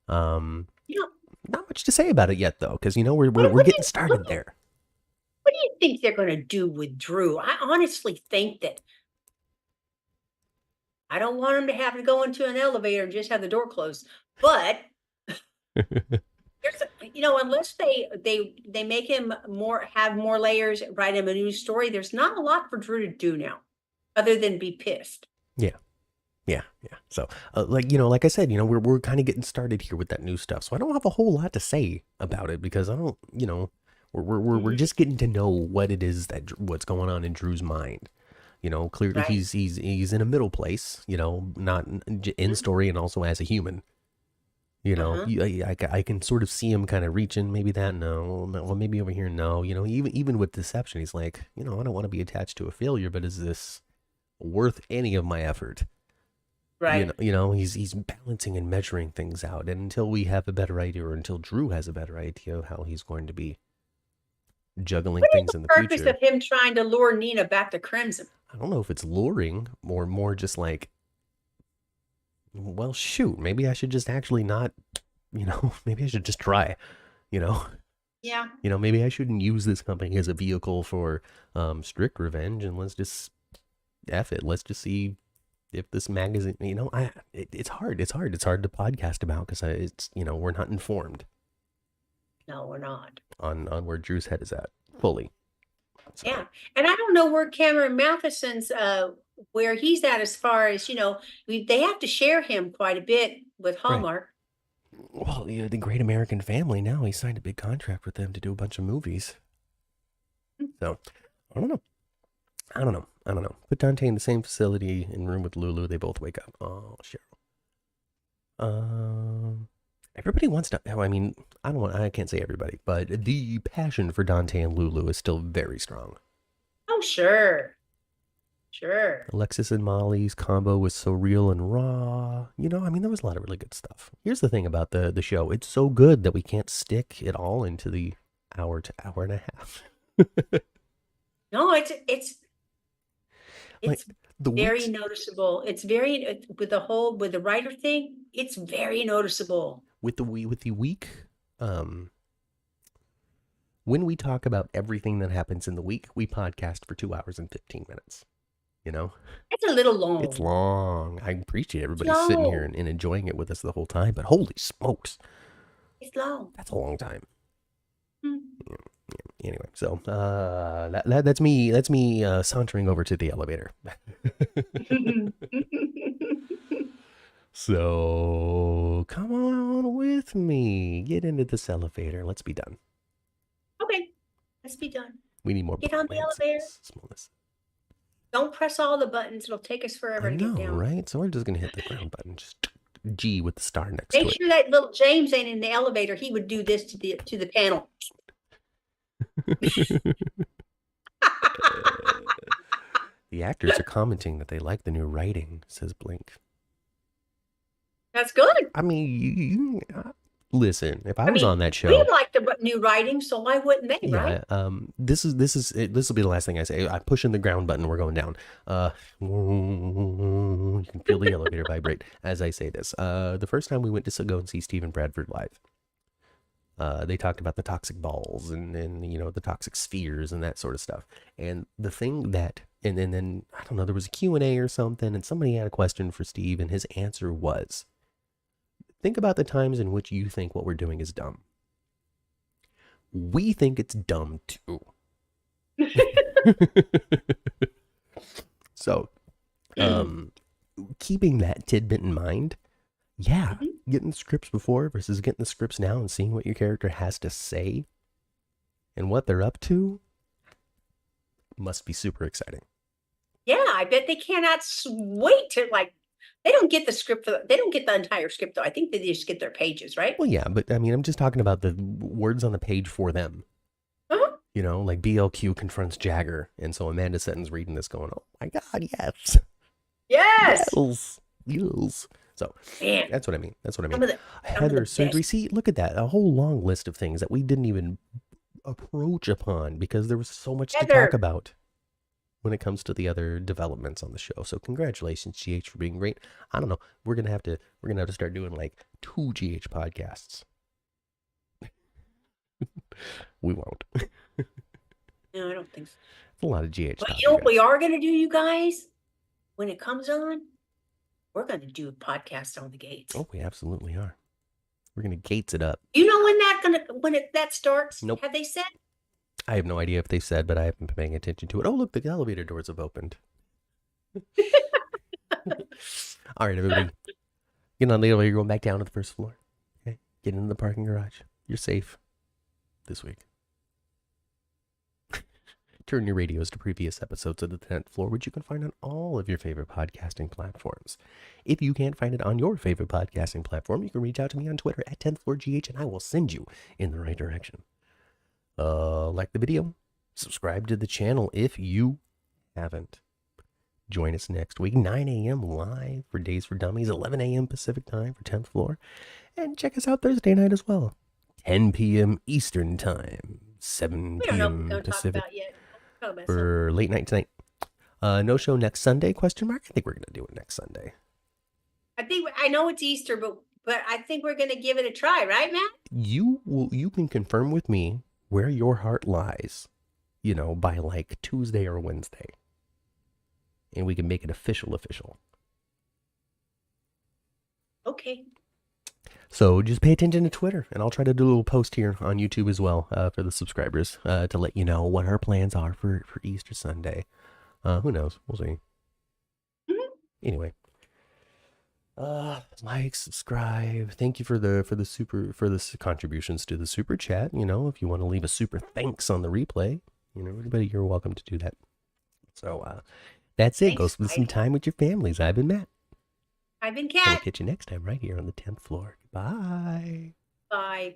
Not much to say about it yet, though, because, we're getting started there. What do you think they're going to do with Drew? I honestly think that I don't want him to have to go into an elevator and just have the door closed. But there's, unless they make him have more layers, write him a new story. There's not a lot for Drew to do now, other than be pissed. Yeah. So, like I said, we're kind of getting started here with that new stuff. So I don't have a whole lot to say about it because I don't, We're just getting to know what it is what's going on in Drew's mind. You know, clearly Right. he's in a middle place. You know, not in story and also as a human. You know, Uh-huh. I can sort of see him kind of reaching, maybe that, no, well, maybe over here, no. You know, even with deception, he's like, you know, I don't want to be attached to a failure, but is this worth any of my effort? Right. He's balancing and measuring things out, and until we have a better idea, or until Drew has a better idea of how he's going to be juggling What is things the in the purpose future, of him trying to lure Nina back to Crimson? I don't know if it's luring or more just like, well, shoot, maybe I should just actually not, maybe I should just try, you know. Yeah. Maybe I shouldn't use this company as a vehicle for strict revenge, and let's just F it. Let's just see if this magazine, it's hard. It's hard. It's hard to podcast about because we're not informed No, we're not. on where Drew's head is at fully. So, Yeah. And I don't know where Cameron Matheson's, where he's at as far as, they have to share him quite a bit with right. Hallmark. Well, the Great American Family, now he signed a big contract with them to do a bunch of movies. So, I don't know. Put Dante in the same facility in room with Lulu. They both wake up. Oh, Cheryl. Everybody wants to. I mean, I can't say everybody, but the passion for Dante and Lulu is still very strong. Oh, sure. Sure. Alexis and Molly's combo was so real and raw. There was a lot of really good stuff. Here's the thing about the show. It's so good that we can't stick it all into the hour to hour and a half. No, it's like very noticeable. It's very with the writer thing, it's very noticeable. With the week, when we talk about everything that happens in the week, we podcast for 2 hours and 15 minutes. It's a little long. It's long. I appreciate everybody sitting here and enjoying it with us the whole time, but holy smokes, it's long. That's a long time. Yeah. Anyway, so that's me. That's me sauntering over to the elevator. So come on with me. Get into this elevator. Let's be done. Okay, let's be done. We need more. Get on the elevator. Smallness. Don't press all the buttons. It'll take us forever to get down. Right? So we're just gonna hit the ground button. Just G with the star next to it. Make sure that little James ain't in the elevator. He would do this to the panel. The actors are commenting that they like the new writing, says Blink. That's good. I mean, listen, if I was on that show, we like the new writing, so why wouldn't they? Yeah. Right? This will be the last thing I say. I push in the ground button. We're going down. You can feel the elevator vibrate as I say this. The first time we went to go and see Stephen Bradford live, they talked about the toxic balls and the toxic spheres and that sort of stuff. And the thing that, and then I don't know, there was a Q&A or something, and somebody had a question for Steve, and his answer was, think about the times in which you think what we're doing is dumb. We think it's dumb too. So, keeping that tidbit in mind, getting the scripts before versus getting the scripts now and seeing what your character has to say and what they're up to must be super exciting. Yeah, I bet they cannot wait to they don't get the script. They don't get the entire script though. I think they just get their pages, right? Well, yeah, but I mean, I'm just talking about the words on the page for them. Like BLQ confronts Jagger, and so Amanda Setton's reading this going, oh my God, yes. Yes. So that's what I mean. Heather surgery. See, look at that. A whole long list of things that we didn't even approach upon because there was so much to talk about when it comes to the other developments on the show. So congratulations, GH, for being great. I don't know. We're gonna have to start doing like 2 GH podcasts. We won't. No, I don't think so. It's a lot of GH. But you know what we are gonna do, you guys? When it comes on, we're gonna do a podcast on the gates. Oh, we absolutely are. We're gonna gates it up. You know when that starts? Nope. Have they said? I have no idea if they said, but I haven't been paying attention to it. Oh, look, the elevator doors have opened. All right, everybody. Get on the elevator, going back down to the first floor. Okay, get into the parking garage. You're safe this week. turn your radios to previous episodes of the 10th Floor, which you can find on all of your favorite podcasting platforms. If you can't find it on your favorite podcasting platform, you can reach out to me on Twitter at 10th Floor GH, and I will send you in the right direction. Like the video, subscribe to the channel if you haven't. Join us next week, 9 a.m. live for Days for Dummies, 11 a.m. Pacific time for 10th Floor. And check us out Thursday night as well, 10 p.m. Eastern time, 7 We don't know what we're p.m. going to talk Pacific about yet. Talk about for late night tonight. No show next Sunday, question mark? I think we're going to do it next Sunday. I know it's Easter, but I think we're going to give it a try, right, Matt? You can confirm with me where your heart lies, by like Tuesday or Wednesday. And we can make it official. Okay. So just pay attention to Twitter, and I'll try to do a little post here on YouTube as well for the subscribers to let you know what our plans are for Easter Sunday. Who knows? We'll see. Mm-hmm. Anyway, like, subscribe. Thank you for the contributions to the super chat. If you want to leave a super thanks on the replay, everybody, you're welcome to do that. So that's it. Go spend some time with your families. I've been Matt. I've been Kat. And we'll catch you next time right here on the 10th Floor. Bye. Bye.